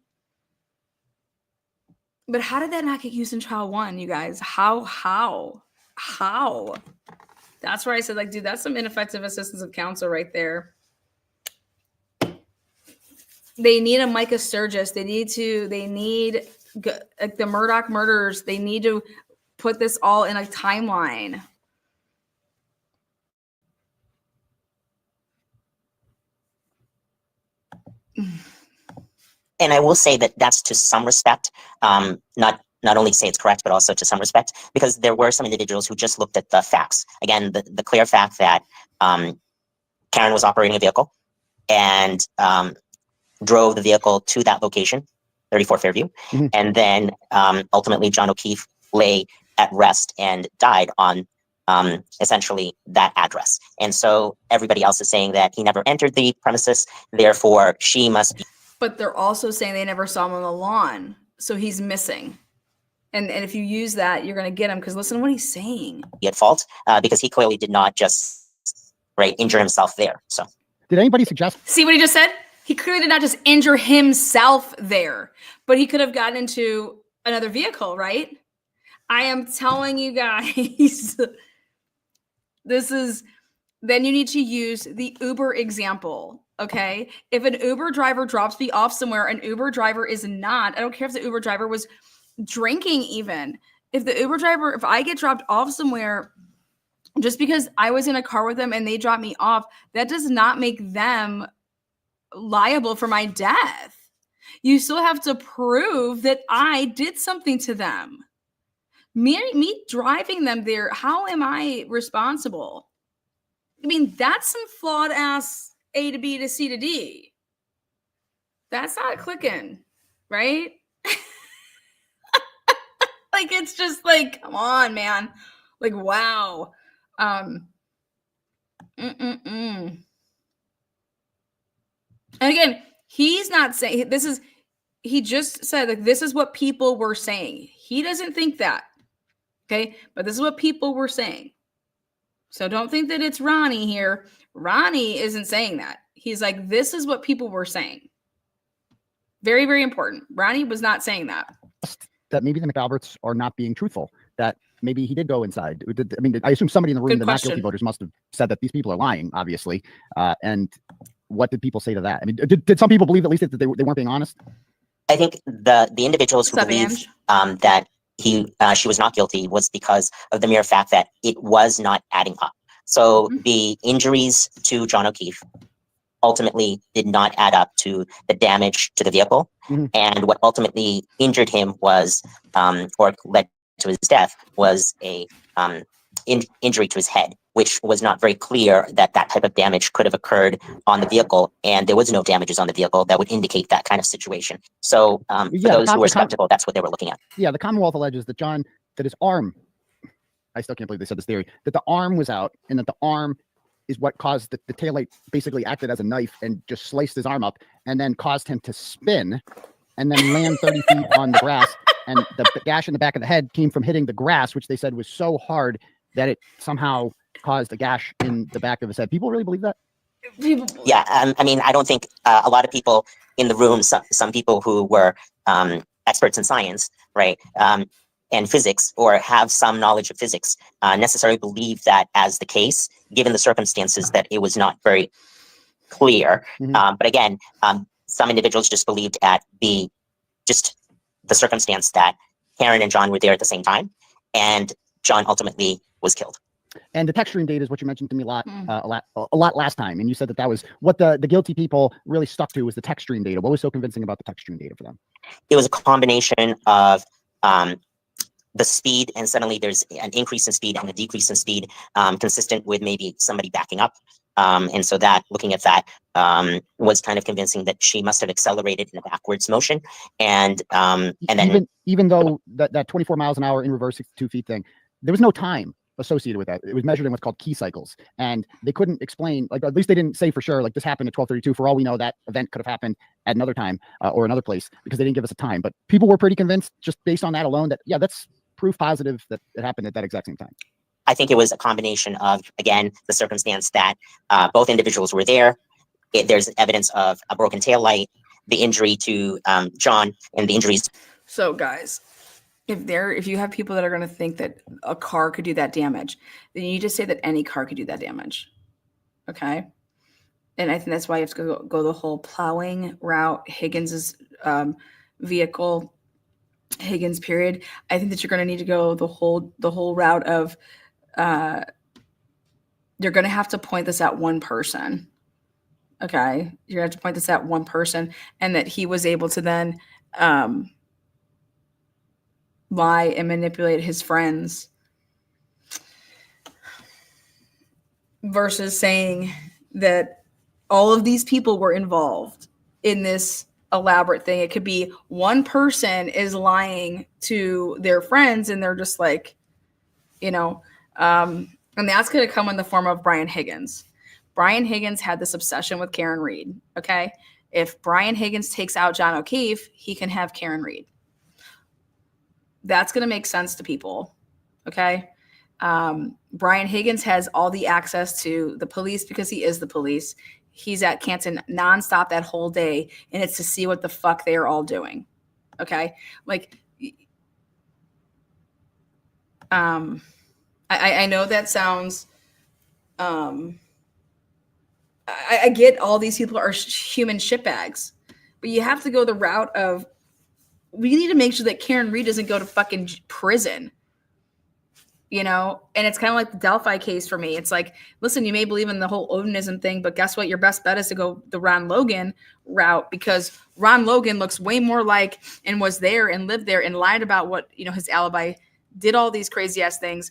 But how did that not get used in trial one, you guys? How? That's where I said, like, dude, that's some ineffective assistance of counsel right there. They need a Micah Sturgis. They need like the Murdoch murders. They need to put this all in a timeline. And I will say that that's to some respect, not only say it's correct, but also to some respect, because there were some individuals who just looked at the facts. Again, the clear fact that Karen was operating a vehicle and drove the vehicle to that location, 34 Fairview, and then ultimately John O'Keefe lay at rest and died on essentially that address. And so everybody else is saying that he never entered the premises, therefore she must be. But they're also saying they never saw him on the lawn, so he's missing. And if you use that, you're going to get him, because listen to what he's saying. At fault, because he clearly did not just injure himself there. So did anybody suggest? See what he just said? He clearly did not just injure himself there, but he could have gotten into another vehicle, right? I am telling you guys, then you need to use the Uber example. Okay. If an Uber driver drops me off somewhere, an Uber driver is not, I don't care if the Uber driver was drinking even. If I get dropped off somewhere just because I was in a car with them and they dropped me off, that does not make them liable for my death. You still have to prove that I did something to them. Me driving them there, how am I responsible? I mean, that's some flawed ass A to B to C to D. That's not clicking, right? Like, it's just like, come on, man. Like, wow. And again, he's not saying he just said, like, this is what people were saying. He doesn't think that. Okay. But this is what people were saying. So don't think that it's Ronnie here. Ronnie isn't saying that. He's like, this is what people were saying. Very, very important. Ronnie was not saying that. That maybe the McAlberts are not being truthful, that maybe he did go inside. I mean, I assume somebody in the room, the not guilty voters, must have said that these people are lying, obviously. And what did people say to that? I mean, did some people believe at least that they weren't being honest? I think the individuals who believe that she was not guilty was because of the mere fact that it was not adding up. So the injuries to John O'Keefe ultimately did not add up to the damage to the vehicle. Mhm. And what ultimately injured him was, or led to his death, was a injury to his head, which was not very clear that that type of damage could have occurred on the vehicle. And there was no damages on the vehicle that would indicate that kind of situation. So for Yeah, the those who com- were the com- skeptical, that's what they were looking at. Yeah, the Commonwealth alleges that that his arm, I still can't believe they said this theory, that the arm was out and that the arm is what caused the taillight basically acted as a knife and just sliced his arm up and then caused him to spin and then land 30 feet on the grass. And the gash in the back of the head came from hitting the grass, which they said was so hard that it somehow caused a gash in the back of his head. People really believe that? Yeah, I mean, I don't think a lot of people in the room, some people who were experts in science, right, and physics, or have some knowledge of physics, necessarily believe that as the case, given the circumstances, that it was not very clear. Mhm. But again, some individuals just believed at just the circumstance that Karen and John were there at the same time, and John ultimately was killed. And the texturing data is what you mentioned to me a lot last time. And you said that was what the guilty people really stuck to, was the texturing data. What was so convincing about the texturing data for them? It was a combination of the speed, and suddenly there's an increase in speed and a decrease in speed, consistent with maybe somebody backing up. And so that, looking at that, was kind of convincing that she must have accelerated in a backwards motion. And then even though that 24 miles an hour in reverse 62 feet thing, there was no time associated with that. It was measured in what's called key cycles, and they couldn't explain, like, at least they didn't say for sure, like, this happened at 12:32. For all we know, that event could have happened at another time or another place, because they didn't give us a time. But people were pretty convinced, just based on that alone, that yeah, that's proof positive that it happened at that exact same time. I think it was a combination of, again, the circumstance that both individuals were there. There's evidence of a broken tail light, the injury to John, and the injuries. So guys, if you have people that are going to think that a car could do that damage, then you just say that any car could do that damage. Okay. And I think that's why you have to go the whole plowing route, Higgins's vehicle, Higgins period. I think that you're going to need to go the whole route of you're going to have to point this at one person. Okay. You're going to have to point this at one person, and that he was able to then lie and manipulate his friends, versus saying that all of these people were involved in this elaborate thing. It could be one person is lying to their friends and they're just like, and that's going to come in the form of Brian Higgins. Brian Higgins had this obsession with Karen Reed. Okay. If Brian Higgins takes out John O'Keefe, he can have Karen Reed. That's going to make sense to people. Okay. Brian Higgins has all the access to the police because he is the police. He's at Canton nonstop that whole day, and it's to see what the fuck they are all doing. Okay. Like, I know that sounds, I get all these people are human shitbags, but you have to go the route of, we need to make sure that Karen Reed doesn't go to fucking prison. And it's kind of like the Delphi case for me. It's like, listen, you may believe in the whole Odinism thing, but guess what? Your best bet is to go the Ron Logan route, because Ron Logan looks way more like, and was there and lived there and lied about what, his alibi, did all these crazy ass things.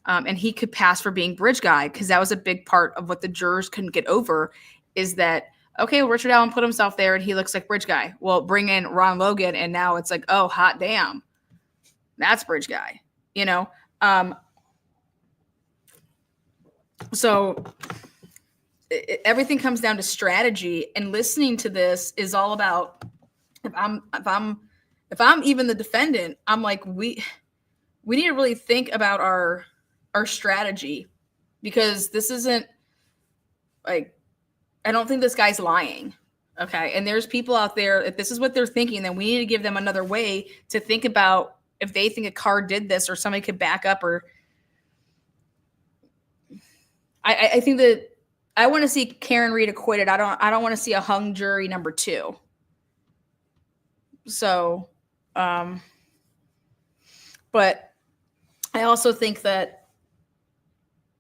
And he could pass for being bridge guy, because that was a big part of what the jurors couldn't get over, is that, okay, well, Richard Allen put himself there and he looks like bridge guy. Well, bring in Ron Logan and now it's like, oh, hot damn, that's bridge guy, So everything comes down to strategy, and listening to this is all about, if I'm even the defendant, I'm like, we need to really think about our strategy, because this isn't like, I don't think this guy's lying. Okay. And there's people out there, if this is what they're thinking, then we need to give them another way to think about, if they think a car did this or somebody could back up, or I think that I want to see Karen Reed acquitted. I don't want to see a hung jury number 2. So, but I also think that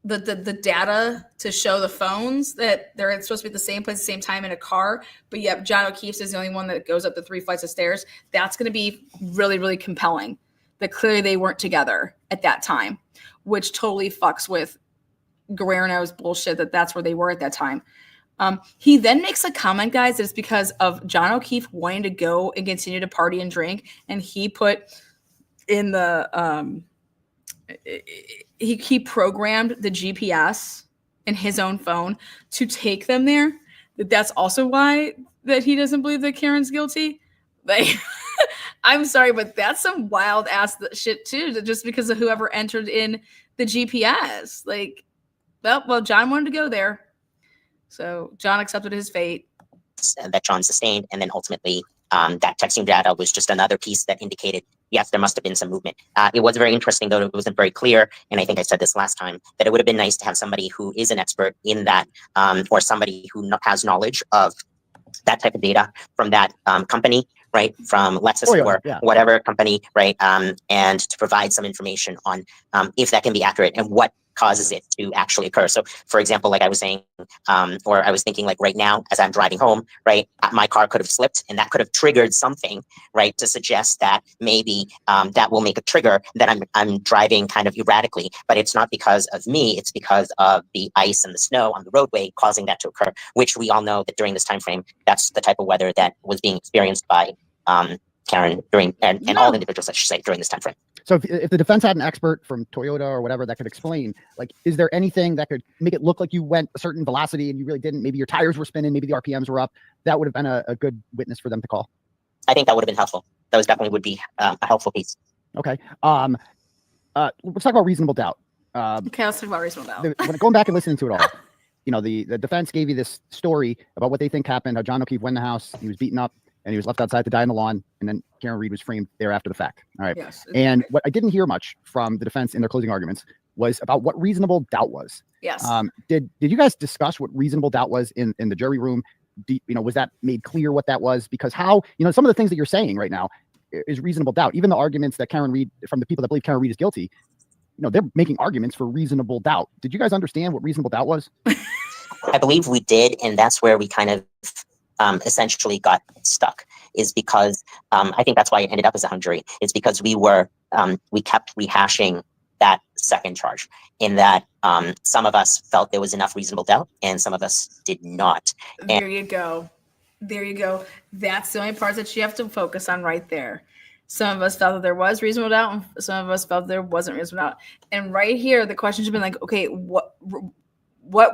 the data to show the phones that they're supposed to be at the same place at the same time in a car, but yet John O'Keefe's is the only one that goes up the 3 flights of stairs. That's going to be really, really compelling. That clearly they weren't together at that time, which totally fucks with Guarino's bullshit that that's where they were at that time. He then makes a comment, guys, that it's because of John O'Keefe wanting to go and continue to party and drink, and he put in the he programmed the GPS in his own phone to take them there. That's also why that he doesn't believe that Karen's guilty. Like, I'm sorry, but that's some wild ass shit too. Just because of whoever entered in the GPS, like, well, John wanted to go there, so John accepted his fate. That John sustained, and then ultimately that texting data was just another piece that indicated, yes, there must have been some movement. It was very interesting, though it wasn't very clear, and I think I said this last time, that it would have been nice to have somebody who is an expert in that, or somebody who has knowledge of that type of data from that company, right, from Lexus or whatever company, right, and to provide some information on if that can be accurate and what causes it to actually occur. So, for example, like I was saying, or I was thinking, like right now, as I'm driving home, right, my car could have slipped, and that could have triggered something, right, to suggest that maybe that will make a trigger that I'm driving kind of erratically, but it's not because of me, it's because of the ice and the snow on the roadway causing that to occur, which we all know that during this time frame, that's the type of weather that was being experienced by Karen during, and all individuals, I should say, during this time frame. So if the defense had an expert from Toyota or whatever that could explain, like, is there anything that could make it look like you went a certain velocity and you really didn't? Maybe your tires were spinning, maybe the RPMs were up. That would have been a good witness for them to call. I think that would have been helpful. That was definitely would be a helpful piece. Okay. Let's talk about reasonable doubt. Okay, let's talk about reasonable doubt. When going back and listening to it all, you know, the defense gave you this story about what they think happened, how John O'Keefe went in the house, he was beaten up, and he was left outside to die on the lawn, and then Karen Reed was framed there after the fact. All right. Yes. And what I didn't hear much from the defense in their closing arguments was about what reasonable doubt was. Yes. Did you guys discuss what reasonable doubt was in the jury room? Was that made clear what that was? Because how, some of the things that you're saying right now is reasonable doubt. Even the arguments that Karen Reed, from the people that believe Karen Reed is guilty, they're making arguments for reasonable doubt. Did you guys understand what reasonable doubt was? I believe we did, and that's where we kind of essentially got stuck, is because I think that's why it ended up as a hung jury. It's because we kept rehashing that second charge, in that some of us felt there was enough reasonable doubt and some of us did not. There you go. That's the only part that you have to focus on right there. Some of us felt that there was reasonable doubt, and some of us felt there wasn't reasonable doubt. And right here, the question should have been like, okay, what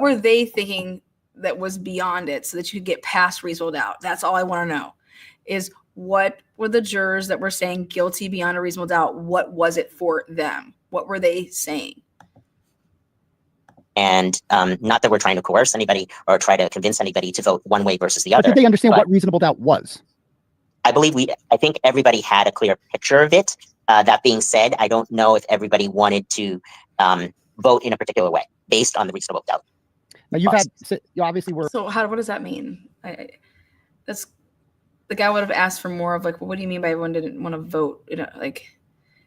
were they thinking that was beyond it so that you could get past reasonable doubt? That's all I want to know, is what were the jurors that were saying guilty beyond a reasonable doubt? What was it for them? What were they saying? And not that we're trying to coerce anybody or try to convince anybody to vote one way versus the other. Did they understand what reasonable doubt was? I think everybody had a clear picture of it. That being said, I don't know if everybody wanted to vote in a particular way based on the reasonable doubt. Now you obviously were. So what does that mean? That's the guy would have asked for more of like, well, what do you mean by everyone didn't want to vote? Like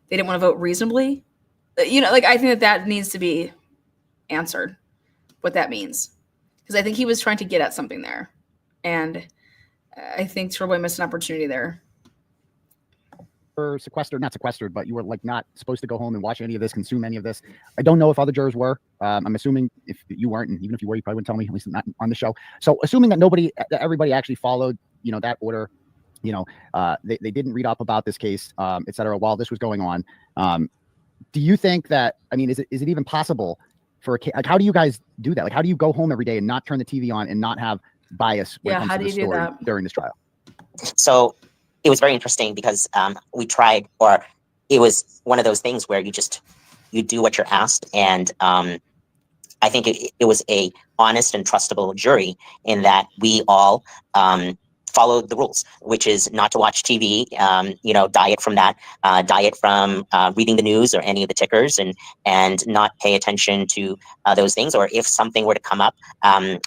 they didn't want to vote reasonably. I think that needs to be answered, what that means, because I think he was trying to get at something there, and I think Turboy missed an opportunity there. Not sequestered, but you were like not supposed to go home and watch any of this, consume any of this. I don't know if other jurors were. I'm assuming if you weren't, and even if you were, you probably wouldn't tell me, at least not on the show. So assuming that everybody actually followed, that order, they didn't read up about this case, et cetera, while this was going on. Do you think that, is it even possible for a case? Like, how do you guys do that? Like, how do you go home every day and not turn the TV on and not have bias when it comes to the story during this trial? So it was very interesting because we tried, or it was one of those things where you do what you're asked. And I think it was a honest and trustable jury in that we all followed the rules, which is not to watch TV, diet from that, diet from reading the news or any of the tickers, and not pay attention to those things. Or if something were to come up,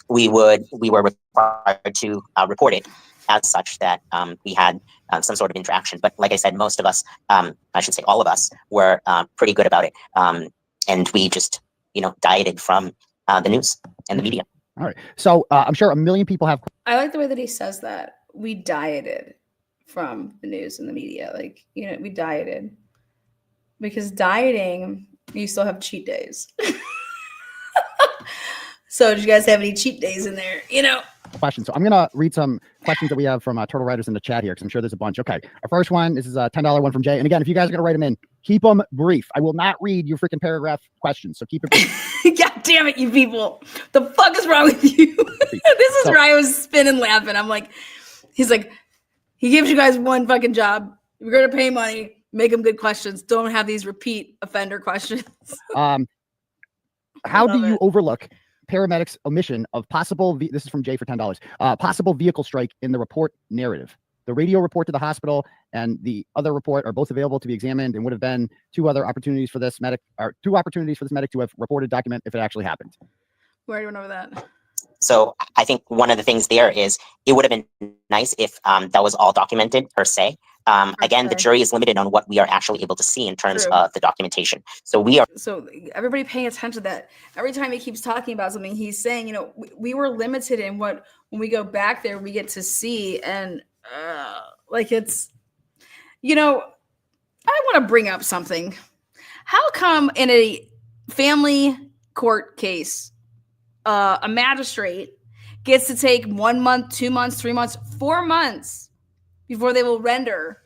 we were required to report it as such, that we had some sort of interaction. But like I said, most of us, I should say all of us, were pretty good about it. And we just dieted from the news and the media. All right. So I'm sure a million people have. I like the way that he says that. We dieted from the news and the media. Like, we dieted. Because dieting, you still have cheat days. So did you guys have any cheat days in there? Questions. So I'm going to read some questions that we have from Turtle Riders in the chat here, because I'm sure there's a bunch. Okay. Our first one, this is a $10 one from Jay. And again, if you guys are going to write them in, keep them brief. I will not read your freaking paragraph questions. So keep it brief. God damn it, you people. The fuck is wrong with you? This is where I was spinning laughing. I'm like, he's like, he gives you guys one fucking job. You're going to pay money. Make them good questions. Don't have these repeat offender questions. How do you overlook paramedics' omission of possible, this is from Jay for $10, possible vehicle strike in the report narrative? The radio report to the hospital and the other report are both available to be examined, and would have been two opportunities for this medic to have reported document if it actually happened. We already went over that. So I think one of the things there is it would have been nice if that was all documented per se. Again, the jury is limited on what we are actually able to see in terms of the documentation. So everybody paying attention to that. Every time he keeps talking about something, he's saying, we were limited in what, when we go back there, we get to see. And it's, I want to bring up something. How come in a family court case, a magistrate gets to take 1 month, 2 months, 3 months, 4 months before they will render,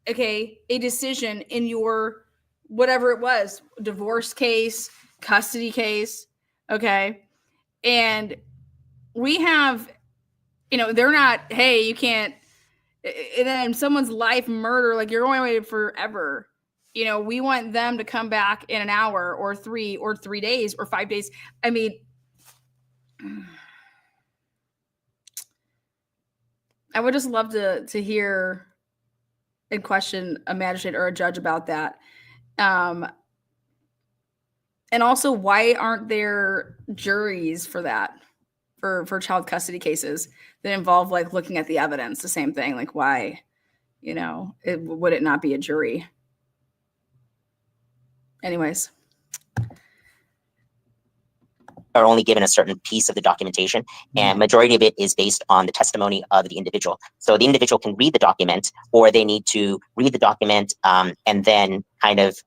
a decision in your, whatever it was, divorce case, custody case, and we have, they're not, hey, you can't, and then someone's life, murder, like you're going away forever. We want them to come back in an hour or 3 days or 5 days. I mean, I would just love to hear and question a magistrate or a judge about that. And also, why aren't there juries for that, for child custody cases that involve like looking at the evidence? The same thing. Like, why, would it not be a jury? Anyways. Are only given a certain piece of the documentation, and majority of it is based on the testimony of the individual. So the individual can read the document, or they need to read the document and then kind of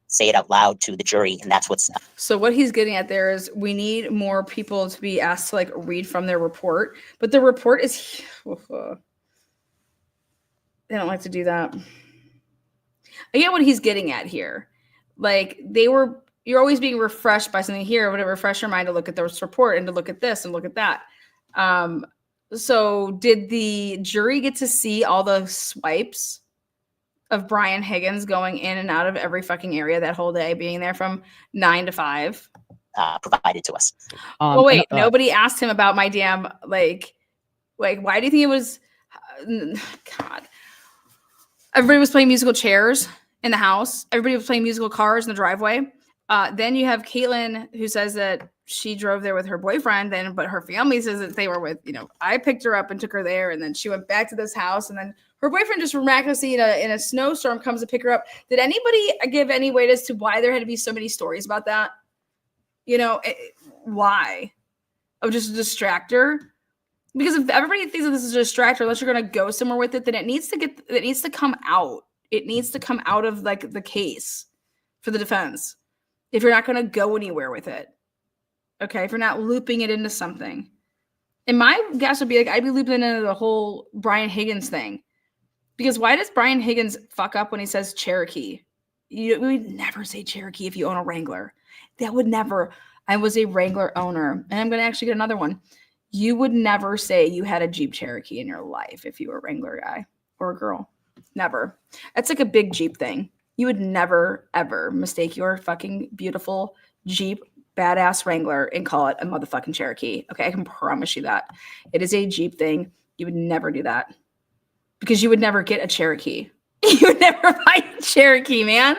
say it out loud to the jury, and that's what's. So what he's getting at there is we need more people to be asked to like read from their report, but the report is they don't like to do that. I get what he's getting at here. Like you're always being refreshed by something here. Would it refresh your mind to look at this report and to look at this and look at that? So did the jury get to see all the swipes of Brian Higgins going in and out of every fucking area that whole day, being there from 9 to 5? Provided to us. Oh wait, nobody asked him about my damn like why do you think it was? God, everybody was playing musical chairs in the house. Everybody was playing musical cars in the driveway. Then you have Caitlin, who says that she drove there with her boyfriend, but her family says that they were with, I picked her up and took her there, and then she went back to this house, and then her boyfriend just miraculously in a snowstorm comes to pick her up. Did anybody give any weight as to why there had to be so many stories about that? Why? Oh, just a distractor? Because if everybody thinks that this is a distractor, unless you're going to go somewhere with it, then it needs to come out. It needs to come out of like the case for the defense. If you're not going to go anywhere with it, if you're not looping it into something. And my guess would be like, I'd be looping into the whole Brian Higgins thing. Because why does Brian Higgins fuck up when he says Cherokee? We would never say Cherokee if you own a Wrangler. That would never. I was a Wrangler owner, and I'm going to actually get another one. You would never say you had a Jeep Cherokee in your life if you were a Wrangler guy or a girl. Never. That's like a big Jeep thing. You would never, ever mistake your fucking beautiful Jeep badass Wrangler and call it a motherfucking Cherokee. Okay, I can promise you that. It is a Jeep thing. You would never do that because you would never get a Cherokee. You would never buy a Cherokee, man.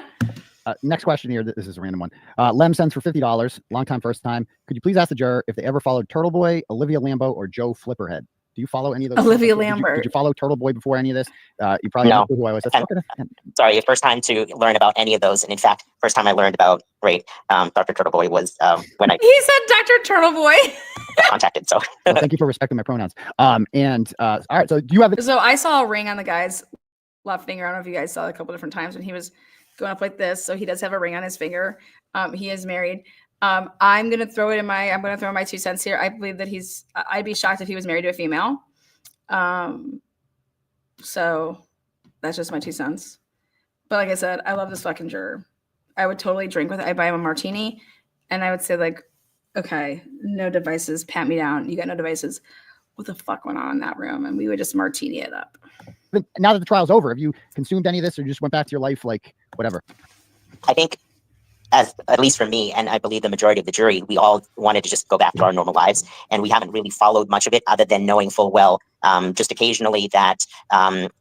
Next question here. This is a random one. Lem sends for $50. Long time, first time. Could you please ask the juror if they ever followed Turtle Boy, Olivia Lambo, or Joe Flipperhead? Do you follow any of those? Olivia Did you Lambert. follow Turtle Boy before any of this? You probably No. don't know who I was. That's And- okay. Sorry, first time to learn about any of those. And in fact, first time I learned about Dr. Turtleboy was when I He said Dr. Turtle Boy. got contacted. So Well, thank you for respecting my pronouns. All right. So do you have? So I saw a ring on the guy's left finger. I don't know if you guys saw it a couple different times when he was going up like this. So he does have a ring on his finger. He is married. I'm gonna throw in my 2 cents here. I believe that I'd be shocked if he was married to a female. So that's just my 2 cents. But like I said, I love this fucking juror. I would totally drink with it. I'd buy him a martini and I would say, like, okay, no devices, pat me down. You got no devices. What the fuck went on in that room? And we would just martini it up. Now that the trial's over, have you consumed any of this, or just went back to your life like whatever? I think, at least for me, and I believe the majority of the jury, we all wanted to just go back to our normal lives, and we haven't really followed much of it other than knowing full well, just occasionally, that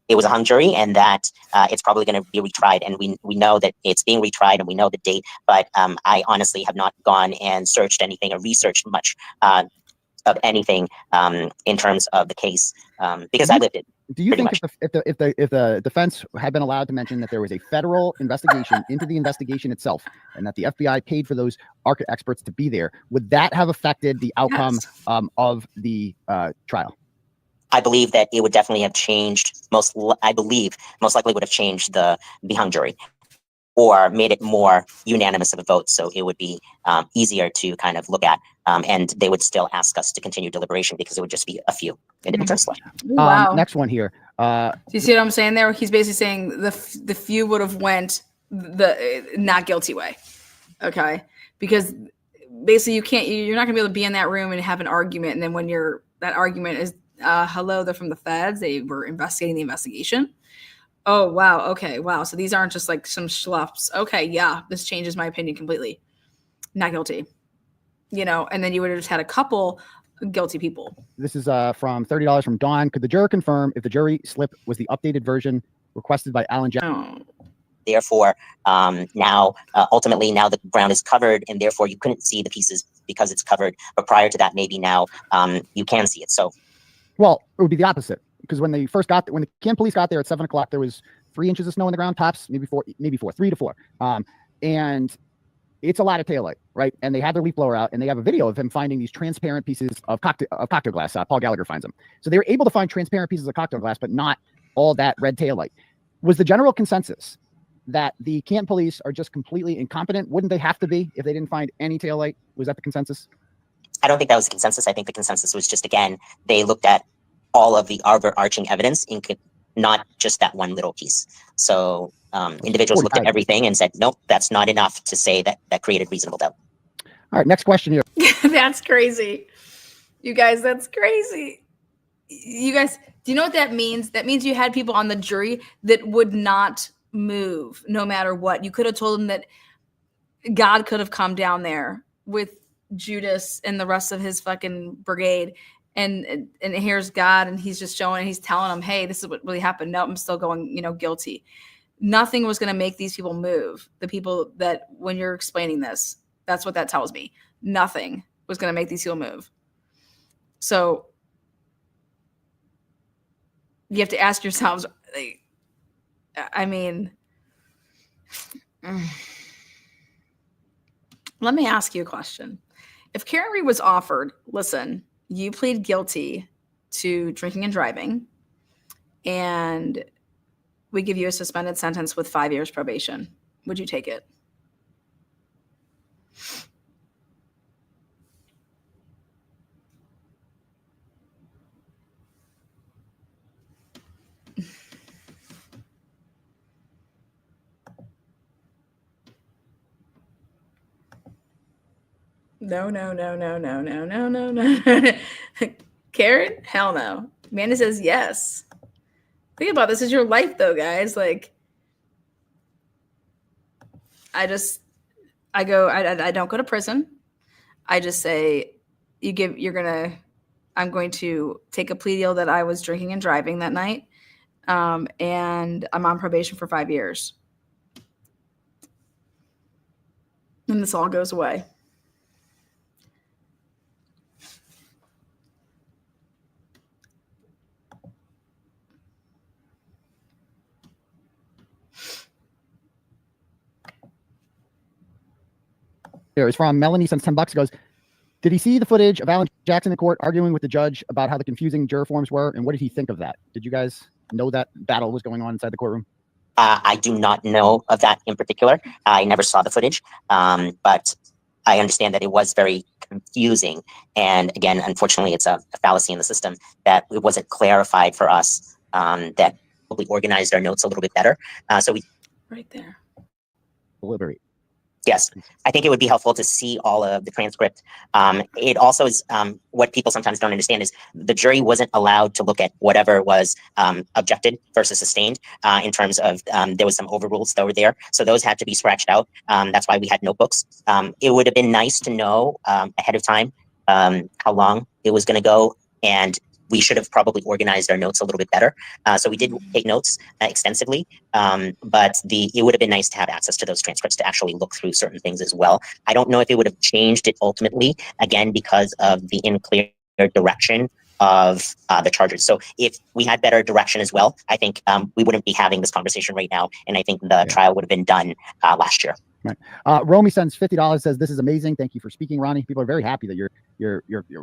it was a hung jury and that it's probably going to be retried, and we know that it's being retried and we know the date, but I honestly have not gone and searched anything or researched much of anything in terms of the case because I lived it. Do you Pretty think if the defense had been allowed to mention that there was a federal investigation into the investigation itself, and that the FBI paid for those Arca experts to be there, would that have affected the outcome of the trial? I believe that it would definitely have changed. Most likely would have changed the hung jury, or made it more unanimous of a vote, so it would be easier to kind of look at, and they would still ask us to continue deliberation because it would just be a few individuals left. Wow. Next one here. Do you see what I'm saying there? He's basically saying the few would have went the not guilty way. Okay. Because basically you're not gonna be able to be in that room and have an argument. And then when that argument is, hello, they're from the feds. They were investigating the investigation. Oh, wow. Okay. Wow. So these aren't just like some schluffs. Okay. Yeah. This changes my opinion completely. Not guilty. And then you would have just had a couple guilty people. This is from $30 from Dawn. Could the juror confirm if the jury slip was the updated version requested by Alan Jackson? Oh. Therefore, now ultimately the ground is covered, and therefore you couldn't see the pieces because it's covered. But prior to that, maybe now you can see it. So, well, it would be the opposite. Because when the Canton police got there at 7 o'clock, there was 3 inches of snow on the ground, tops, maybe 4, 3 to 4. And it's a lot of taillight, right? And they have their leaf blower out, and they have a video of him finding these transparent pieces of cocktail glass. Paul Gallagher finds them. So they were able to find transparent pieces of cocktail glass, but not all that red taillight. Was the general consensus that the Canton police are just completely incompetent? Wouldn't they have to be if they didn't find any taillight? Was that the consensus? I don't think that was the consensus. I think the consensus was just, again, they looked at all of the overarching evidence, not just that one little piece. So individuals looked at everything and said, nope, that's not enough to say that created reasonable doubt. All right, next question here. That's crazy. You guys, that's crazy. You guys, do you know what that means? That means you had people on the jury that would not move no matter what. You could have told them that God could have come down there with Judas and the rest of his fucking brigade. And here's God, and he's just showing, he's telling them, hey, this is what really happened. No, I'm still going, guilty. Nothing was going to make these people move. The people that, when you're explaining this, that's what that tells me. Nothing was going to make these people move. So you have to ask yourselves, let me ask you a question. If Karen Reed was offered, listen, you plead guilty to drinking and driving, and we give you a suspended sentence with 5 years probation, would you take it? No. Karen? Hell no. Amanda says yes. Think about this. Is your life though, guys. Like, I don't go to prison. I just say I'm going to take a plea deal that I was drinking and driving that night. And I'm on probation for 5 years. And this all goes away. here is from Melanie sends $10. Goes, did he see the footage of Alan Jackson in court arguing with the judge about how the confusing juror forms were? And what did he think of that? Did you guys know that battle was going on inside the courtroom? I do not know of that in particular. I never saw the footage, but I understand that it was very confusing. And again, unfortunately, it's a fallacy in the system that it wasn't clarified for us, that we organized our notes a little bit better. So we Right there. Deliberate. Yes, I think it would be helpful to see all of the transcript. It also is what people sometimes don't understand is the jury wasn't allowed to look at whatever was objected versus sustained in terms of there was some overrules that were there. So those had to be scratched out. That's why we had notebooks. It would have been nice to know ahead of time how long it was going to go, and we should have probably organized our notes a little bit better. So we did take notes extensively, but it would have been nice to have access to those transcripts to actually look through certain things as well. I don't know if it would have changed it ultimately, again, because of the unclear direction of the charges. So if we had better direction as well, I think we wouldn't be having this conversation right now. And I think the trial would have been done last year. Right. Romy sends $50, says, this is amazing. Thank you for speaking, Ronnie. People are very happy that you're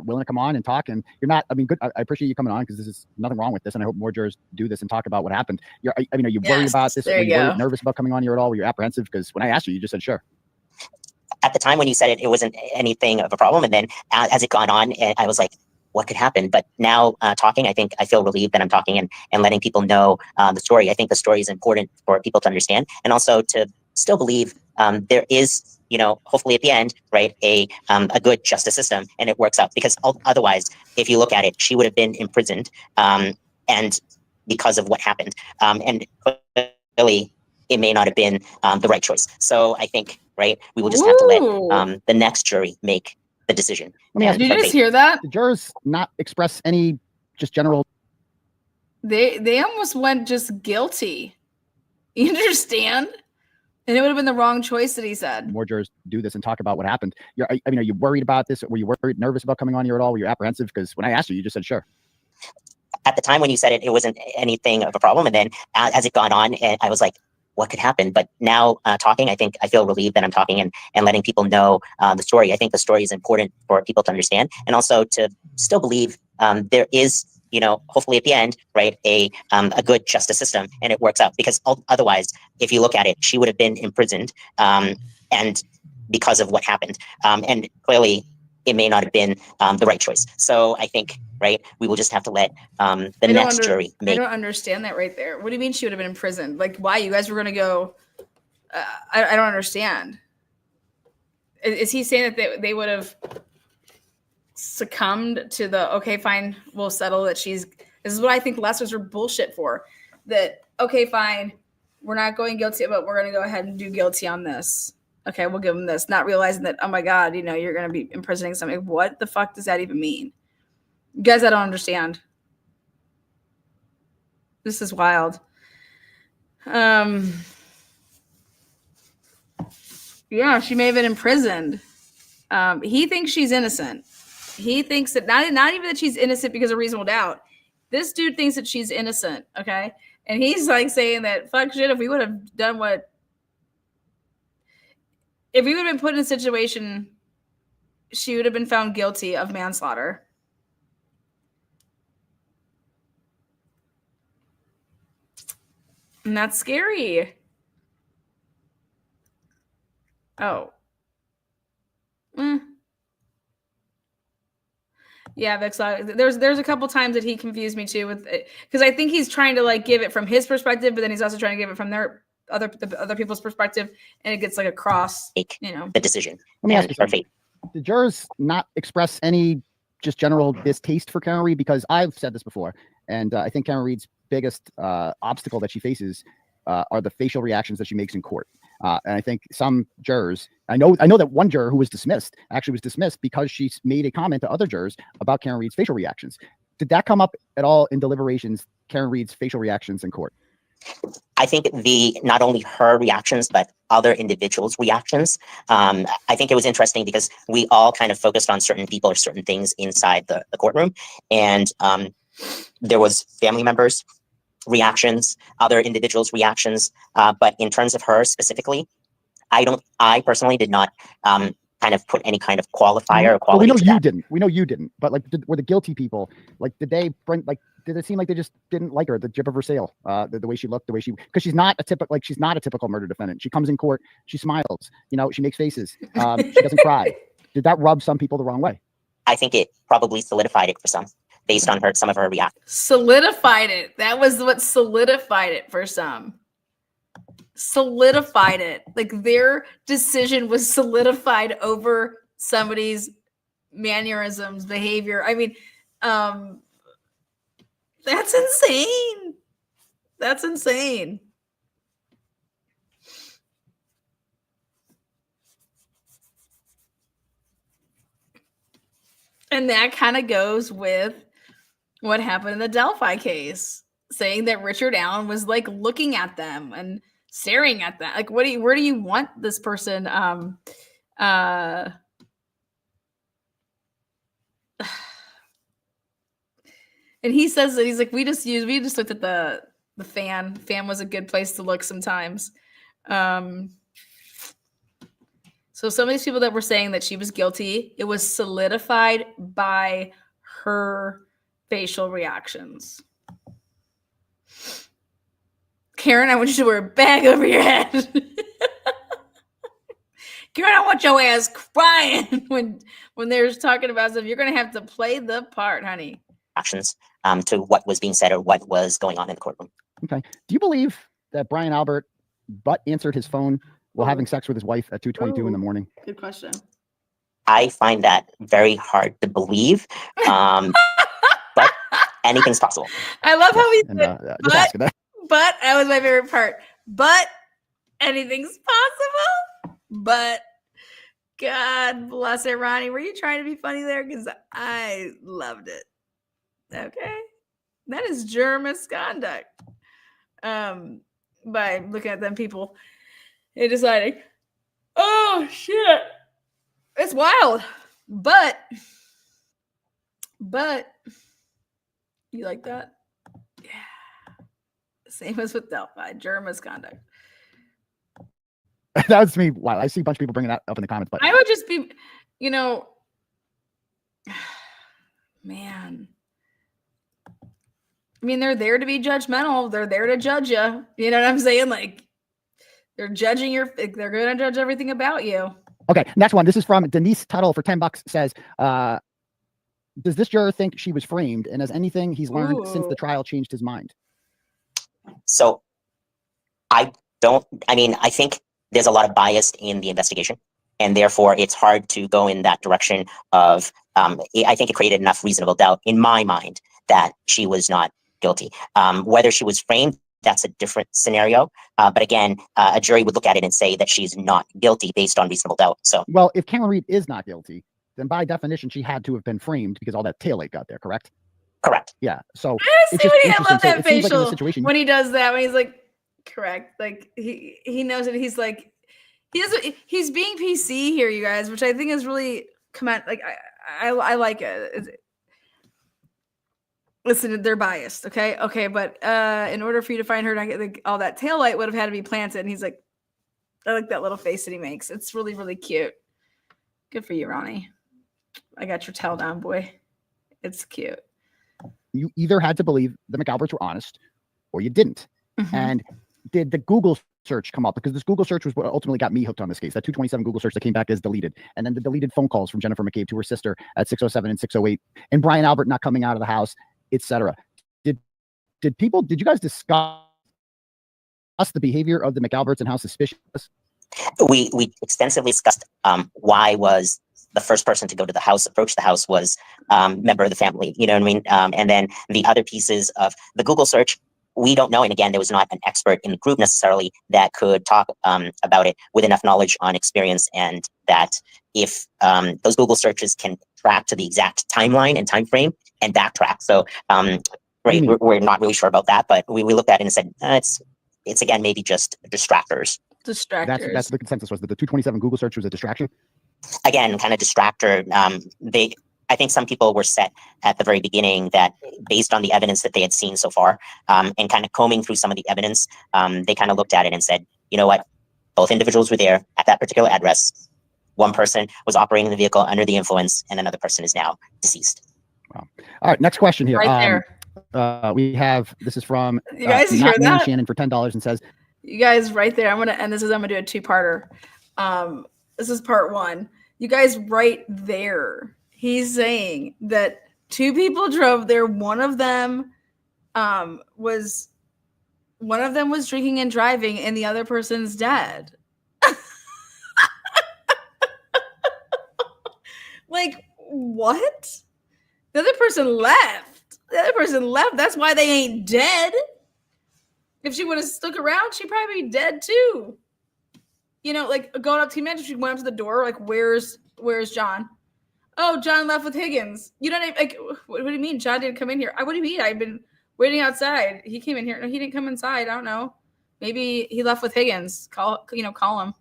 willing to come on and talk. And you're not, I mean, good. I appreciate you coming on because this is nothing wrong with this. And I hope more jurors do this and talk about what happened. Are you worried about this? Were you worried, nervous about coming on here at all? Were you apprehensive? Because when I asked you, you just said, sure. At the time when you said it, it wasn't anything of a problem. And then as it gone on, I was like, what could happen? But now talking, I think I feel relieved that I'm talking and letting people know the story. I think the story is important for people to understand and also to still believe there is, hopefully at the end, right, a good justice system and it works out. Because otherwise, if you look at it, she would have been imprisoned and because of what happened. And clearly, it may not have been the right choice. So I think, right, we will just have to let the next jury make the decision. Let me ask Did you just hear that? The jurors not express any just general. They almost went just guilty. You understand? And it would have been the wrong choice that he said. More jurors do this and talk about what happened. Are you worried about this? Were you worried, nervous about coming on here at all? Were you apprehensive? Because when I asked you, you just said, sure. At the time when you said it, it wasn't anything of a problem. And then as it gone on, I was like, what could happen? But now talking, I think I feel relieved that I'm talking and letting people know the story. I think the story is important for people to understand and also to still believe there is, hopefully at the end, right, a good justice system and it works out. Because otherwise, if you look at it, she would have been imprisoned and because of what happened. And clearly, it may not have been the right choice. So I think, right, we will just have to let the next jury make. I don't understand that right there. What do you mean she would have been imprisoned? Like, why? You guys were going to go. I don't understand. Is he saying that they would have succumbed to the, okay, fine, we'll settle that she's, this is what I think the last ones were bullshit for. That, okay, fine, we're not going guilty, but we're going to go ahead and do guilty on this. Okay, we'll give them this, not realizing that, oh my God, you're going to be imprisoning somebody. What the fuck does that even mean? You guys, I don't understand. This is wild. Yeah, she may have been imprisoned. He thinks she's innocent. He thinks that not even that she's innocent because of reasonable doubt. This dude thinks that she's innocent, okay? And he's like saying that, fuck shit, if we would have done if we would have been put in a situation, she would have been found guilty of manslaughter. And that's scary. Oh. Yeah, there's a couple times that he confused me too with it because I think he's trying to like give it from his perspective, but then he's also trying to give it from the other people's perspective, and it gets like a cross. The decision. Let me ask you something. Did jurors not express any just general distaste for Karen Read? Because I've said this before, and I think Karen Read's biggest obstacle that she faces are the facial reactions that she makes in court. And I think some jurors, I know that one juror who was dismissed actually was dismissed because she made a comment to other jurors about Karen Read's facial reactions. Did that come up at all in deliberations, Karen Read's facial reactions in court? I think not only her reactions, but other individuals' reactions. I think it was interesting because we all kind of focused on certain people or certain things inside the courtroom. And there was family members' reactions, other individuals' reactions. But in terms of her specifically, I personally did not kind of put any kind of qualifier or But quality we know to you that. didn't. We know you didn't. But like, were the guilty people, like, did they bring, like, did it seem like they just didn't like her, the jib of her sail, the way she looked, the way she, because she's not a typical murder defendant. She comes in court, she smiles, you know, she makes faces, she doesn't cry. Did that rub some people the wrong way? I think it probably solidified it for some, based on some of her reactions. Solidified it. That was what solidified it for some. Solidified it. Like their decision was solidified over somebody's mannerisms, behavior. I mean, that's insane. That's insane. And that kind of goes with what happened in the Delphi case, saying that Richard Allen was like looking at them and staring at them. Like, where do you want this person? And he says that he's like, we just looked at the fan. Fan was a good place to look sometimes. So some of these people that were saying that she was guilty, it was solidified by her facial reactions. Karen, I want you to wear a bag over your head. Karen, I want your ass crying when they're talking about stuff. You're going to have to play the part, honey. Actions to what was being said or what was going on in the courtroom. Okay. Do you believe that Brian Albert answered his phone while having sex with his wife at 2:22 in the morning? Good question. I find that very hard to believe, but anything's possible. I love how he And, said, just asking that. but that was my favorite part. But anything's possible. But God bless it, Ronnie. Were you trying to be funny there? Because I loved it. Okay. That is juror misconduct. By looking at them people and deciding, oh shit. It's wild. But you like that? Yeah. Same as with Delphi, juror misconduct. That was me. Wow. I see a bunch of people bringing that up in the comments, but I would just be, man. I mean, they're there to be judgmental. They're there to judge you. You know what I'm saying? Like, they're judging they're going to judge everything about you. okay. Next one. This is from Denise Tuttle for $10 says, does this juror think she was framed? And has anything he's learned since the trial changed his mind? So I think there's a lot of bias in the investigation, and therefore it's hard to go in that direction of, I think it created enough reasonable doubt in my mind that she was not guilty. Whether she was framed, that's a different scenario. But again, a jury would look at it and say that she's not guilty based on reasonable doubt. So, well, if Karen Reed is not guilty, then by definition, she had to have been framed because all that taillight got there, correct? Correct. Yeah. So I love that facial situation, when he does that, when he's like, correct. Like he knows it. He's like, he's being PC here, you guys, which I think is really like I like it. Listen, they're biased. Okay. But in order for you to find her, not get like, all that taillight would have had to be planted. And he's like, I like that little face that he makes. It's really, really cute. Good for you, Ronnie. I got your tail down, boy. It's cute. You either had to believe the McAlberts were honest or you didn't. Mm-hmm. And did the Google search come up? Because this Google search was what ultimately got me hooked on this case. That 227 Google search that came back as deleted. And then the deleted phone calls from Jennifer McCabe to her sister at 6:07 and 6:08. And Brian Albert not coming out of the house, etc. Did you guys discuss the behavior of the McAlberts and how suspicious? We extensively discussed why was the first person to go to the house, approach the house, was member of the family. You know what I mean? And then the other pieces of the Google search, we don't know. And again, there was not an expert in the group necessarily that could talk about it with enough knowledge on experience, and that if those Google searches can track to the exact timeline and time frame and backtrack. So right, we're not really sure about that, but we looked at it and said it's again maybe just distractors. That's the consensus, was that the 227 Google search was a distraction. Again, kind of distractor. I think some people were set at the very beginning that based on the evidence that they had seen so far, and kind of combing through some of the evidence, they kind of looked at it and said, you know what, both individuals were there at that particular address. one person was operating the vehicle under the influence, and another person is now deceased. All right, next question here. Right there. We have, this is from You guys hear Not Me that? Shannon for $10 and says, You guys right there. I'm gonna end this. I'm gonna do a two-parter. This is part one. You guys right there. He's saying that two people drove there. One of them was drinking and driving, and the other person's dead. Like, what? The other person left. That's why they ain't dead. If she would have stuck around, she'd probably be dead too. You know, like going up to, imagine she went up to the door, like, where's John? Oh, John left with Higgins. You know what I mean? Like, what do you mean? John didn't come in here. What do you mean? I've been waiting outside. He came in here. No, he didn't come inside. I don't know. Maybe he left with Higgins. Call him.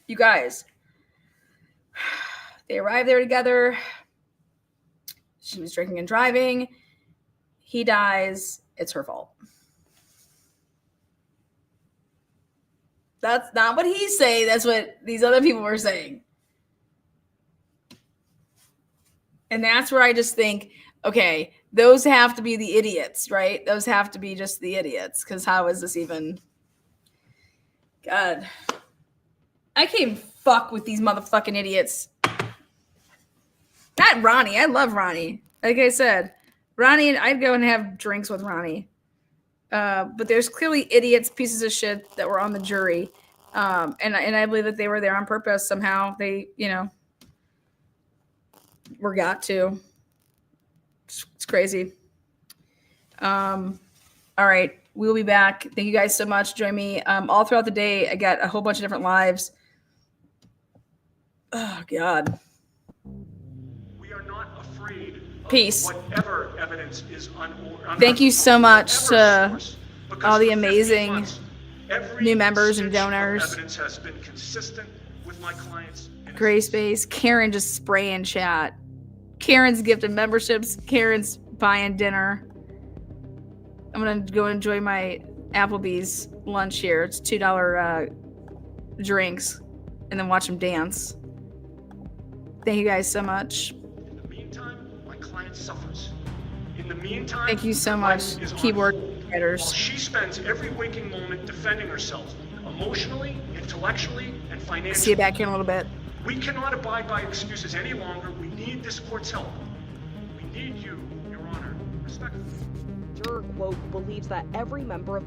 You guys, they arrived there together. She was drinking and driving. He dies. It's her fault. That's not what he's saying. That's what these other people were saying. And that's where I just think, okay, those have to be the idiots, right? Those have to be just the idiots. Because how is this even? God. I can't fuck with these motherfucking idiots. Not Ronnie. I love Ronnie. Like I said, Ronnie, I'd go and have drinks with Ronnie. But there's clearly idiots, pieces of shit that were on the jury. And I believe that they were there on purpose. Somehow they, were got to. It's crazy. All right. We'll be back. Thank you guys so much. Join me all throughout the day. I got a whole bunch of different lives. Oh, God. We are not afraid of Peace. whatever evidence is Thank you so much to source, because all the for 15 amazing months, every new members and stitch of donors. Evidence has been consistent with my clients. Gray space. Karen just spraying chat. Karen's gifted memberships. Karen's buying dinner. I'm going to go enjoy my Applebee's lunch here. It's $2 drinks and then watch them dance. Thank you guys so much. In the meantime, my client suffers. In the meantime, Thank you so her much, life is on keyboard hold, while writers. she spends every waking moment defending herself, emotionally, intellectually, and financially. See you back in a little bit. We cannot abide by excuses any longer. We need this court's help. We need you, Your Honor. Respectfully. Juror, quote, believes that every member of